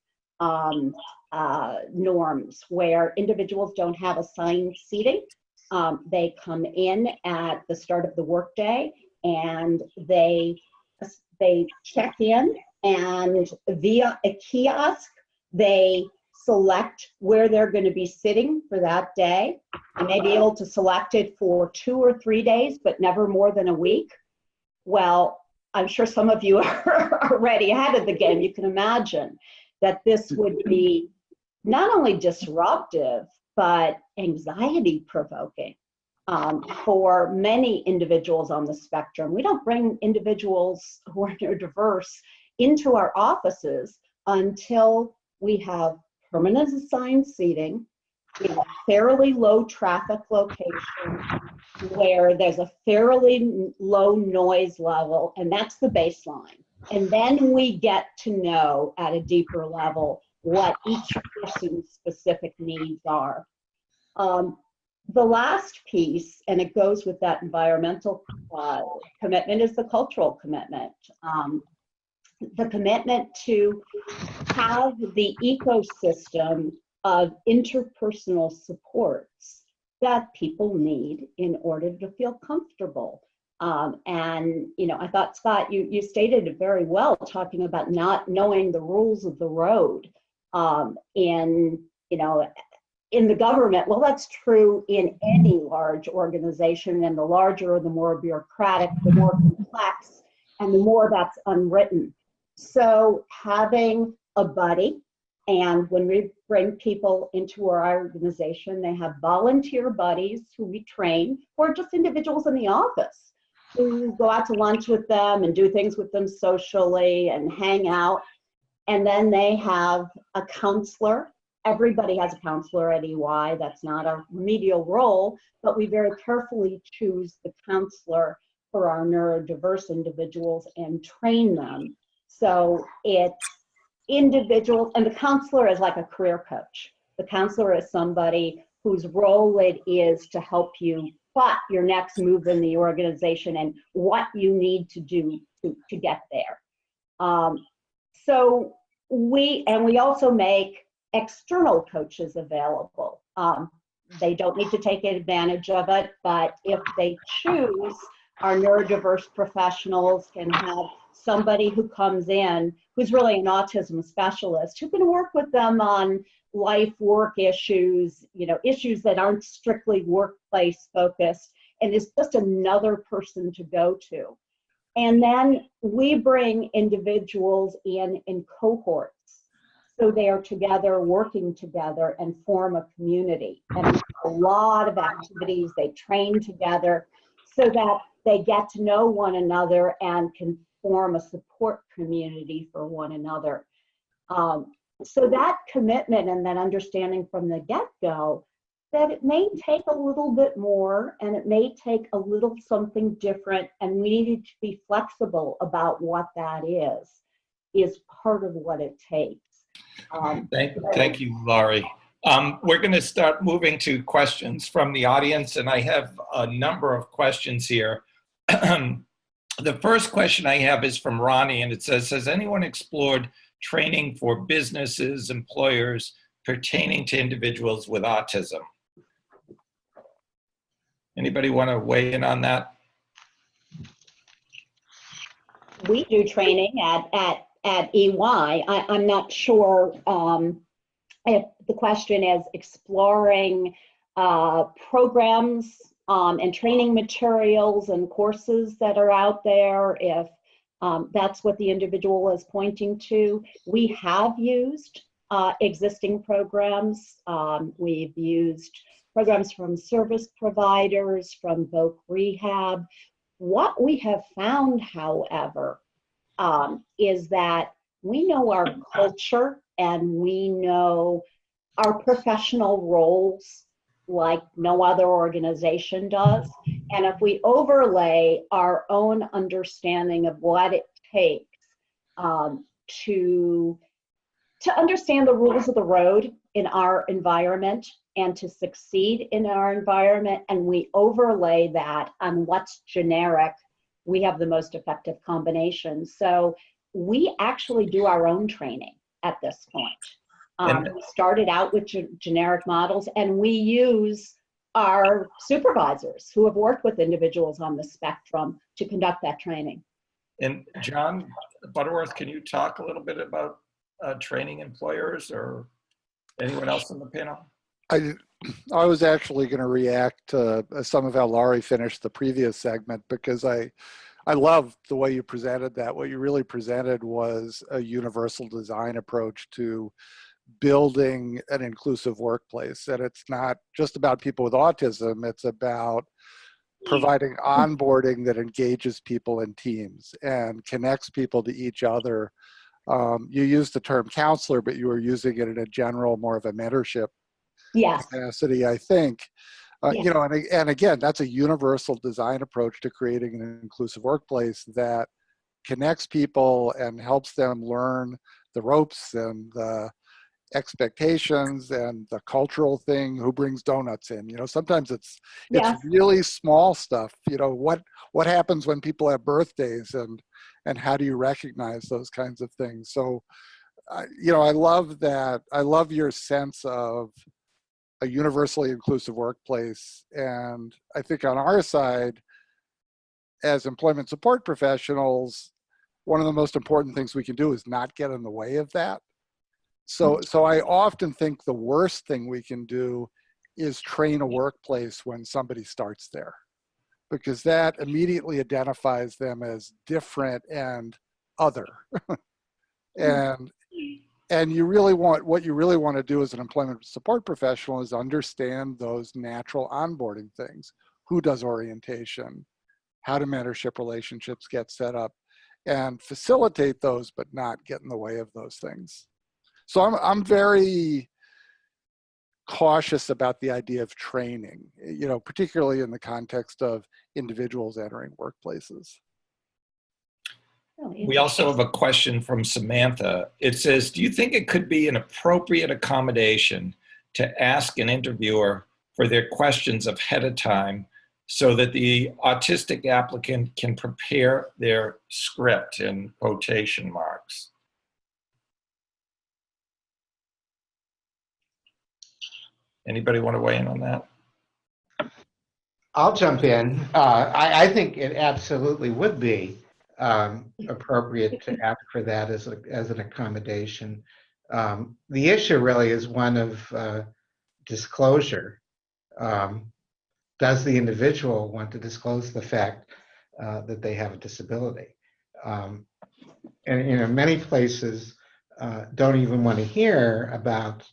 norms, where individuals don't have assigned seating. They come in at the start of the workday and they check in, and via a kiosk, they select where they're going to be sitting for that day. They may be able to select it for 2 or 3 days, but never more than a week. Well, I'm sure some of you are already ahead of the game. You can imagine that this would be not only disruptive, but anxiety provoking for many individuals on the spectrum. We don't bring individuals who are neurodiverse into our offices until we have permanent assigned seating, we have a fairly low traffic location where there's a fairly low noise level, and that's the baseline. And then we get to know at a deeper level what each person's specific needs are. The last piece, and it goes with that environmental commitment, is the cultural commitment. The commitment to have the ecosystem of interpersonal supports that people need in order to feel comfortable. And, you know, I thought, Scott, you stated it very well, talking about not knowing the rules of the road in, you know, in the government. Well, that's true in any large organization, and the larger, the more bureaucratic, the more complex, and the more that's unwritten. So having a buddy, and when we bring people into our organization, they have volunteer buddies who we train, or just individuals in the office who go out to lunch with them and do things with them socially and hang out. And then they have a counselor. Everybody has a counselor at EY. That's not a remedial role, but we very carefully choose the counselor for our neurodiverse individuals and train them. So it's individuals, and the counselor is like a career coach. The counselor is somebody whose role it is to help you plot your next move in the organization and what you need to do to get there. So we also make external coaches available. They don't need to take advantage of it, but if they choose, our neurodiverse professionals can have somebody who comes in who's really an autism specialist who can work with them on life work issues, you know, issues that aren't strictly workplace focused, and is just another person to go to. And then we bring individuals in cohorts. So they are together, working together, and form a community. And a lot of activities, they train together so that they get to know one another and can form a support community for one another. So that commitment and that understanding from the get-go that it may take a little bit more and it may take a little something different, and we need to be flexible about what that is part of what it takes. Thank you, Laurie. We're going to start moving to questions from the audience, and I have a number of questions here. The first question I have is from Ronnie, and it says, has anyone explored training for businesses, employers pertaining to individuals with autism? Anybody want to weigh in on that? We do training at EY. I'm not sure if the question is exploring programs and training materials and courses that are out there, if that's what the individual is pointing to. We have used existing programs. We've used programs from service providers, from Voc Rehab. What we have found, however, is that we know our culture and we know our professional roles like no other organization does. And if we overlay our own understanding of what it takes to understand the rules of the road in our environment and to succeed in our environment, and we overlay that on what's generic, we have the most effective combination. So we actually do our own training at this point. We started out with generic models, and we use our supervisors who have worked with individuals on the spectrum to conduct that training. And John Butterworth, can you talk a little bit about training employers or anyone else on the panel? I was actually going to react to some of how Laurie finished the previous segment, because I love the way you presented that. What you really presented was a universal design approach to building an inclusive workplace. And it's not just about people with autism, it's about providing onboarding that engages people in teams and connects people to each other. You used the term counselor, but you were using it in a general, more of a mentorship capacity, I think. You know, and again, that's a universal design approach to creating an inclusive workplace that connects people and helps them learn the ropes and the expectations and the cultural thing. Who brings donuts in? You know, sometimes it's really small stuff. You know, what happens when people have birthdays, and how do you recognize those kinds of things? So, you know, I love that. I love your sense of a universally inclusive workplace. And I think on our side, as employment support professionals, one of the most important things we can do is not get in the way of that. So I often think the worst thing we can do is train a workplace when somebody starts there, because that immediately identifies them as different and other. and you really want, what you really want to do as an employment support professional is understand those natural onboarding things. Who does orientation? How do mentorship relationships get set up? And facilitate those, but not get in the way of those things. So I'm very cautious about the idea of training, particularly in the context of individuals entering workplaces. We also have a question from Samantha. It says, do you think it could be an appropriate accommodation to ask an interviewer for their questions ahead of time so that the autistic applicant can prepare their script in quotation marks? Anybody want to weigh in on that? I'll jump in. I think it absolutely would be appropriate to ask for that as an accommodation. The issue really is one of disclosure. Does the individual want to disclose the fact that they have a disability? And many places don't even want to hear about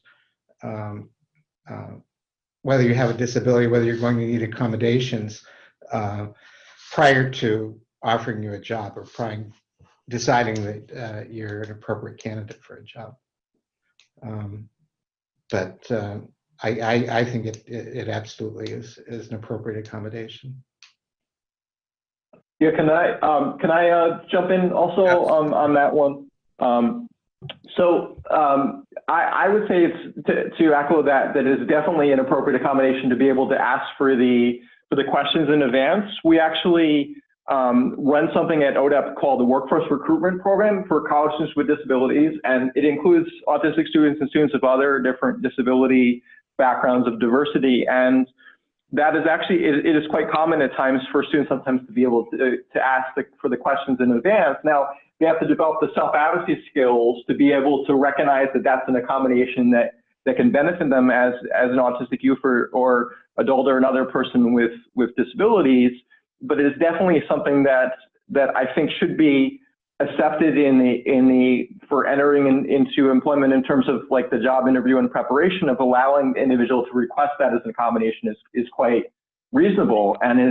whether you have a disability, whether you're going to need accommodations prior to offering you a job or deciding that you're an appropriate candidate for a job. But I think it absolutely is an appropriate accommodation. Yeah, can I jump in also on that one? I would say it's to echo that it is definitely an appropriate accommodation to be able to ask for the questions in advance. We actually run something at ODEP called the Workforce Recruitment Program for college students with disabilities, and it includes autistic students and students of other different disability backgrounds of diversity. And that is actually, it is quite common at times for students sometimes to be able to ask for the questions in advance. Now, they have to develop the self-advocacy skills to be able to recognize that that's an accommodation that can benefit them as an autistic youth or adult or another person with disabilities. But it is definitely something that I think should be accepted for entering into employment in terms of like the job interview and preparation of allowing the individual to request that as an accommodation is quite reasonable. And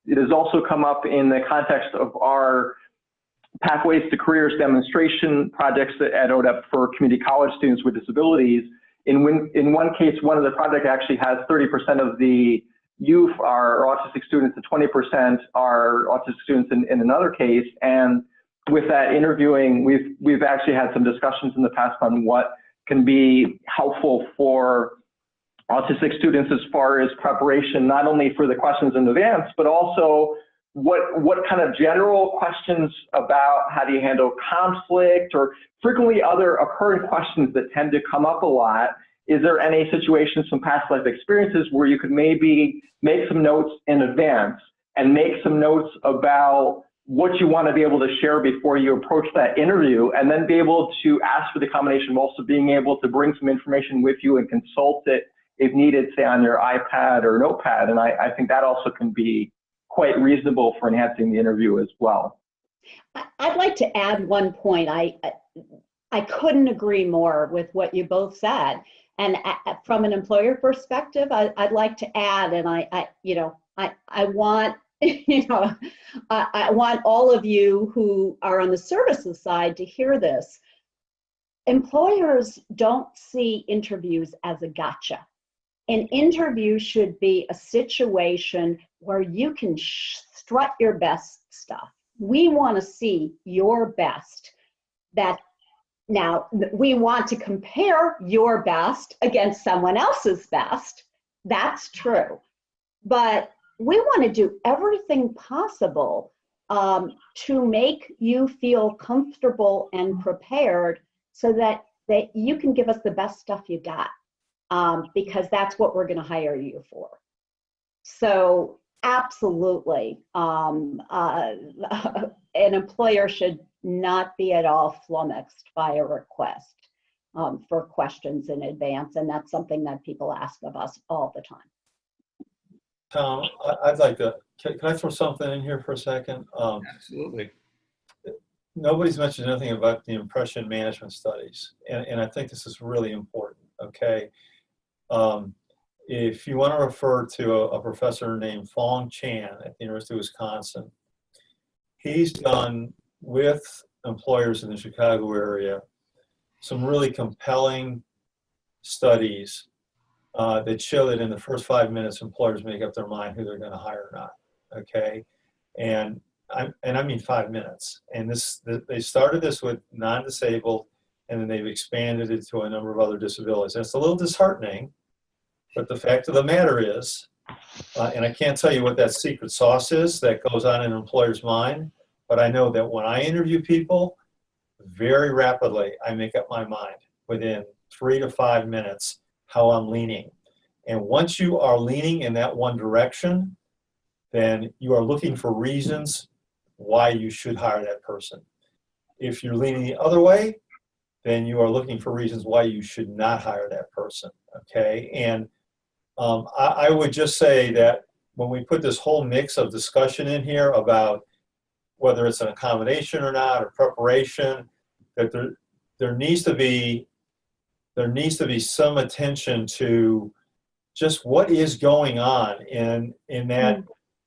it has also come up in the context of our Pathways to Careers demonstration projects at ODEP for community college students with disabilities. In one case, one of the projects actually has 30% of the youth are autistic students and 20% are autistic students in another case. And with that interviewing, we've actually had some discussions in the past on what can be helpful for autistic students as far as preparation, not only for the questions in advance, but also what kind of general questions about how do you handle conflict or frequently other occurring questions that tend to come up a lot. Is there any situations from past life experiences where you could maybe make some notes in advance and make some notes about what you want to be able to share before you approach that interview, and then be able to ask for the combination of also being able to bring some information with you and consult it if needed, say on your iPad or notepad. And I think that also can be quite reasonable for enhancing the interview as well. I'd like to add one point. I couldn't agree more with what you both said. And from an employer perspective, I'd like to add, and I want, I want all of you who are on the services side to hear this. Employers don't see interviews as a gotcha. An interview should be a situation where you can strut your best stuff. We want to see your best. Now, we want to compare your best against someone else's best. That's true. But we want to do everything possible to make you feel comfortable and prepared so that you can give us the best stuff you got, because that's what we're going to hire you for. So Absolutely. An employer should not be at all flummoxed by a request for questions in advance, and that's something that people ask of us all the time. Tom, I'd like to, can I throw something in here for a second? Absolutely. Nobody's mentioned anything about the impression management studies, and I think this is really important, okay? If you want to refer to a professor named Fong Chan at the University of Wisconsin, he's done with employers in the Chicago area some really compelling studies that show that in the first 5 minutes, employers make up their mind who they're going to hire or not, okay? And I mean 5 minutes. And they started this with non-disabled, and then they've expanded it to a number of other disabilities. And it's a little disheartening, but the fact of the matter is, and I can't tell you what that secret sauce is that goes on in an employer's mind, but I know that when I interview people, very rapidly, I make up my mind within 3 to 5 minutes how I'm leaning. And once you are leaning in that one direction, then you are looking for reasons why you should hire that person. If you're leaning the other way, then you are looking for reasons why you should not hire that person, okay? And I would just say that when we put this whole mix of discussion in here about whether it's an accommodation or not, or preparation, that there needs to be some attention to just what is going on in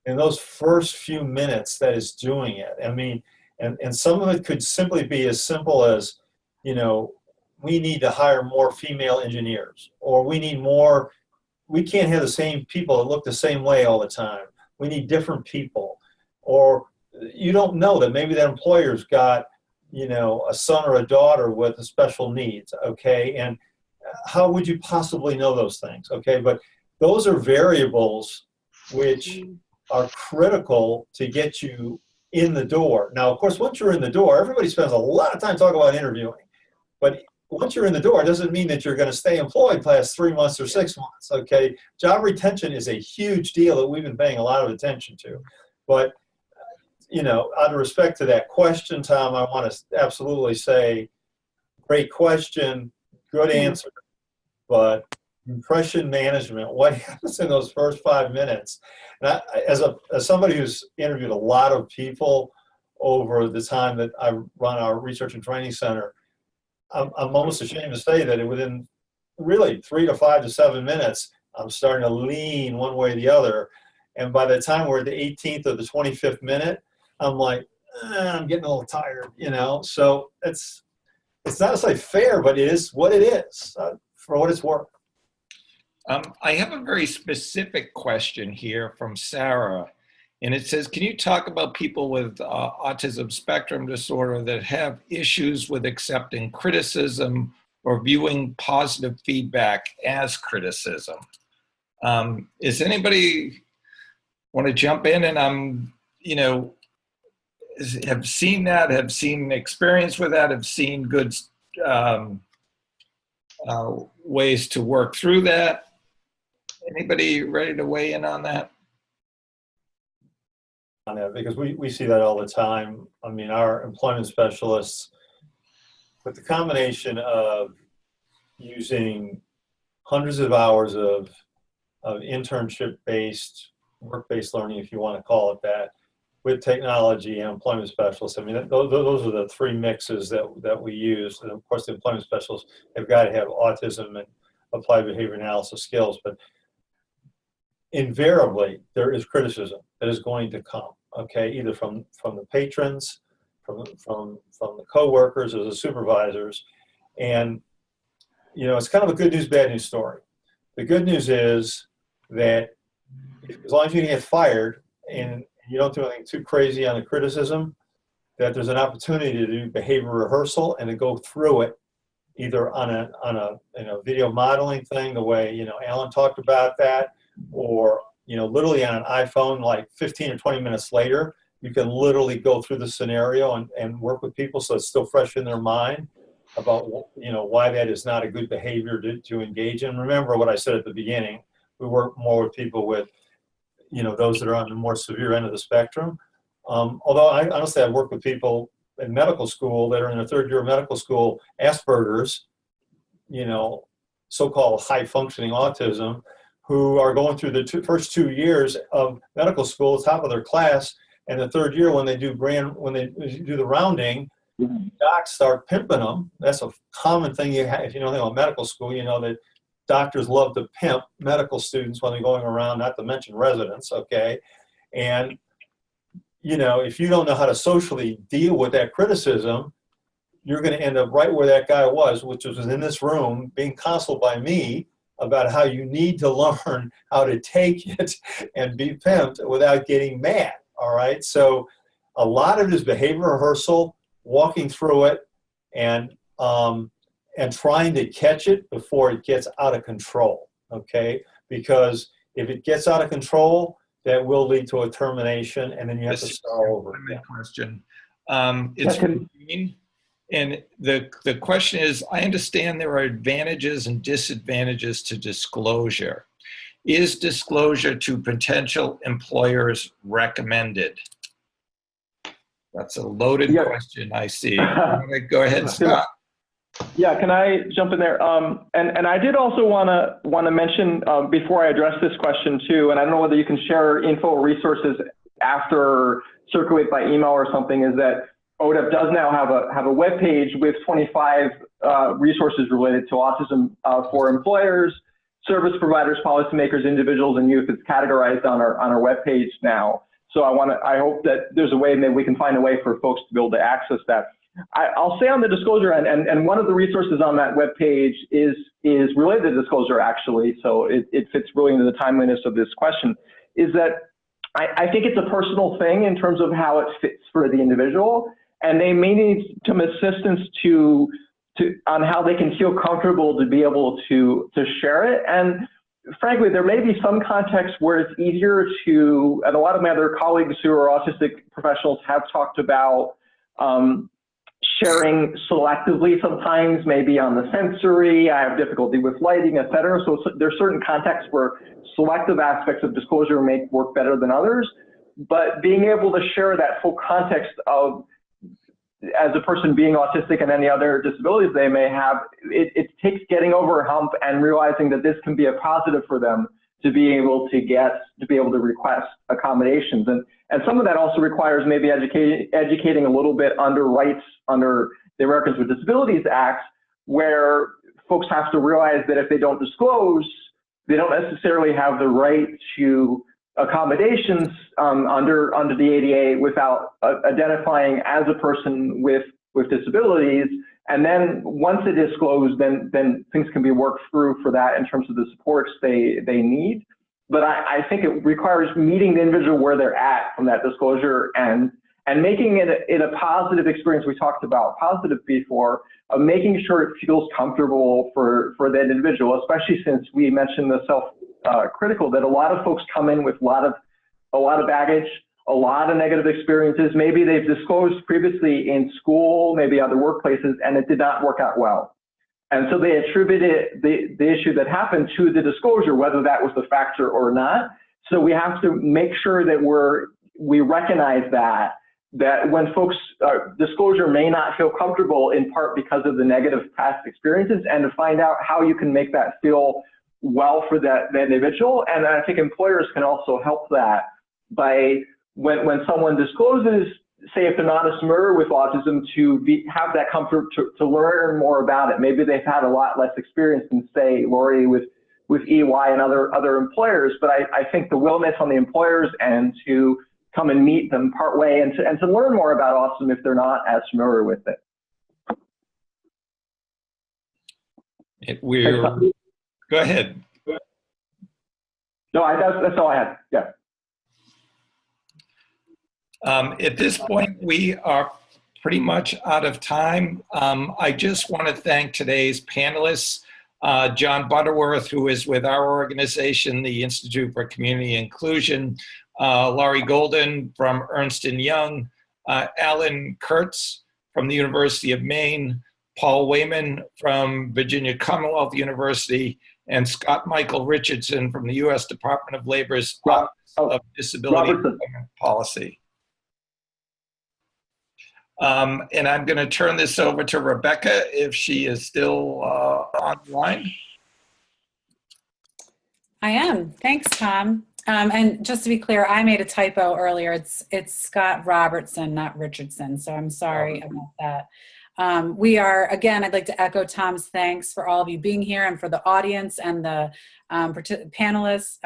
those first few minutes that is doing it. I mean, and some of it could simply be as simple as, you know, we need to hire more female engineers, or we can't have the same people that look the same way all the time. We need different people. Or you don't know that maybe that employer's got, you know, a son or a daughter with special needs, okay? And how would you possibly know those things, okay? But those are variables which are critical to get you in the door. Now, of course, once you're in the door, everybody spends a lot of time talking about interviewing. But once you're in the door, it doesn't mean that you're going to stay employed past 3 months or 6 months, okay? Job retention is a huge deal that we've been paying a lot of attention to. But, you know, out of respect to that question, Tom, I want to absolutely say, great question, good answer. But impression management, what happens in those first 5 minutes? And as somebody who's interviewed a lot of people over the time that I run our research and training center, I'm almost ashamed to say that within really 3 to 5 to 7 minutes, I'm starting to lean one way or the other. And by the time we're at the 18th or the 25th minute, I'm like, I'm getting a little tired, you know? So it's not necessarily fair, but it is what it is, for what it's worth. I have a very specific question here from Sarah, and it says, can you talk about people with autism spectrum disorder that have issues with accepting criticism or viewing positive feedback as criticism? Is anybody want to jump in? And you know, have seen that, have seen experience with that, have seen good ways to work through that. Anybody ready to weigh in on that? On that, because we see that all the time. I mean, our employment specialists, with the combination of using hundreds of hours of internship-based, work-based learning, if you want to call it that, with technology and employment specialists. I mean, those are the three mixes that we use. And of course, the employment specialists have got to have autism and applied behavior analysis skills, but invariably there is criticism that is going to come, okay, either from the patrons, from the co-workers or the supervisors. And, you know, it's kind of a good news, bad news story. The good news is that as long as you get fired and you don't do anything too crazy on the criticism, that there's an opportunity to do behavior rehearsal and to go through it either on a video modeling thing, the way, you know, Alan talked about that, or, you know, literally on an iPhone, like 15 or 20 minutes later, you can literally go through the scenario and work with people so it's still fresh in their mind about, you know, why that is not a good behavior to engage in. Remember what I said at the beginning, we work more with people with those that are on the more severe end of the spectrum. Although honestly, I've worked with people in medical school that are in their third year of medical school, Asperger's, so-called high-functioning autism, who are going through the first 2 years of medical school, top of their class, and the third year when they do the rounding, docs start pimping them. That's a common thing you have if you know anything about medical school. You know that doctors love to pimp medical students when they're going around, not to mention residents, okay? And, if you don't know how to socially deal with that criticism, you're going to end up right where that guy was, which was in this room being counseled by me about how you need to learn how to take it and be pimped without getting mad, all right? So a lot of it is behavior rehearsal, walking through it, and trying to catch it before it gets out of control, okay? Because if it gets out of control, that will lead to a termination, and then you have to start over again. Question. It's from Dean, and the question is, I understand there are advantages and disadvantages to disclosure. Is disclosure to potential employers recommended? That's a loaded question, I see. Go ahead, Scott. Yeah, can I jump in there? And I did also want to mention before I address this question too, and I don't know whether you can share info or resources after circulate by email or something, is that ODEP does now have a web page with 25 resources related to autism for employers, service providers, policymakers, individuals, and youth. It's categorized on our web page now. So I hope that there's a way, maybe we can find a way for folks to be able to access that. I'll say on the disclosure end, and one of the resources on that web page is related to disclosure, actually, so it fits really into the timeliness of this question, is that I think it's a personal thing in terms of how it fits for the individual, and they may need some assistance on how they can feel comfortable to be able to share it. And frankly, there may be some contexts where it's easier to, and a lot of my other colleagues who are autistic professionals have talked about sharing selectively sometimes, maybe on the sensory. I have difficulty with lighting, et cetera. So there's certain contexts where selective aspects of disclosure may work better than others. But being able to share that full context of, as a person being autistic and any other disabilities they may have, it takes getting over a hump and realizing that this can be a positive for them to be able to request accommodations. And some of that also requires maybe educating a little bit under rights under the Americans with Disabilities Act, where folks have to realize that if they don't disclose, they don't necessarily have the right to accommodations under the ADA without identifying as a person with disabilities. And then once it is disclosed, then things can be worked through for that in terms of the supports they need. But I think it requires meeting the individual where they're at from that disclosure and making it a positive experience. We talked about positive before, of making sure it feels comfortable for that individual, especially since we mentioned the self-critical, that a lot of folks come in with a lot of baggage, a lot of negative experiences. Maybe they've disclosed previously in school, maybe other workplaces, and it did not work out well. And so they attributed the issue that happened to the disclosure, whether that was the factor or not. So we have to make sure that we recognize that when folks, disclosure may not feel comfortable in part because of the negative past experiences, and to find out how you can make that feel well for that individual. And I think employers can also help that by when someone discloses, say if they're not as familiar with autism, to have that comfort to learn more about it. Maybe they've had a lot less experience than, say, Lori with EY and other employers, but I think the willingness on the employers and to come and meet them partway and to learn more about autism if they're not as familiar with it. Go ahead. No, that's all I had. Yeah. At this point, we are pretty much out of time. I just want to thank today's panelists, John Butterworth, who is with our organization, the Institute for Community Inclusion, Laurie Golden from Ernst & Young, Alan Kurtz from the University of Maine, Paul Wayman from Virginia Commonwealth University, and Scott Michael Richardson from the U.S. Department of Labor's Rob- Office of Disability Robertson. Employment Policy. And I'm going to turn this over to Rebecca if she is still online. I am. Thanks, Tom. And just to be clear, I made a typo earlier. It's Scott Robertson, not Richardson. So I'm sorry about that. We are, again, I'd like to echo Tom's thanks for all of you being here and for the audience and the panelists.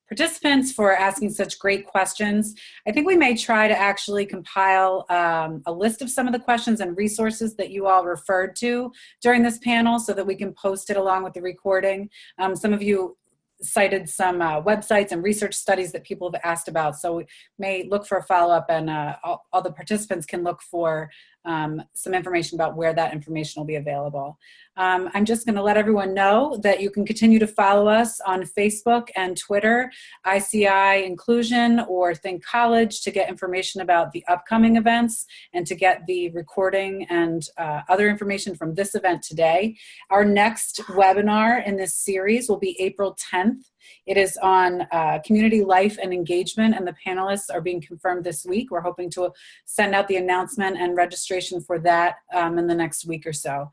Participants for asking such great questions. I think we may try to actually compile a list of some of the questions and resources that you all referred to during this panel so that we can post it along with the recording. Some of you cited some websites and research studies that people have asked about, so we may look for a follow-up, and all the participants can look for some information about where that information will be available. I'm just going to let everyone know that you can continue to follow us on Facebook and Twitter, ICI Inclusion or Think College, to get information about the upcoming events and to get the recording and other information from this event today. Our next webinar in this series will be April 10th. It is on community life and engagement, and the panelists are being confirmed this week. We're hoping to send out the announcement and registration for that in the next week or so.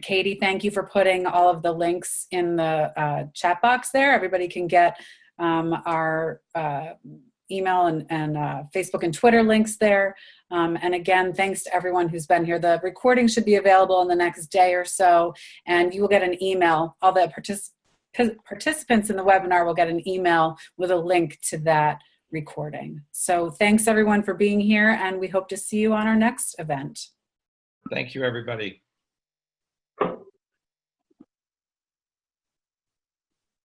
Katie, thank you for putting all of the links in the chat box there. Everybody can get our email and Facebook and Twitter links there. And again, thanks to everyone who's been here. The recording should be available in the next day or so, and you will get an email. All the participants in the webinar will get an email with a link to that recording. So thanks everyone for being here, and we hope to see you on our next event. Thank you, everybody.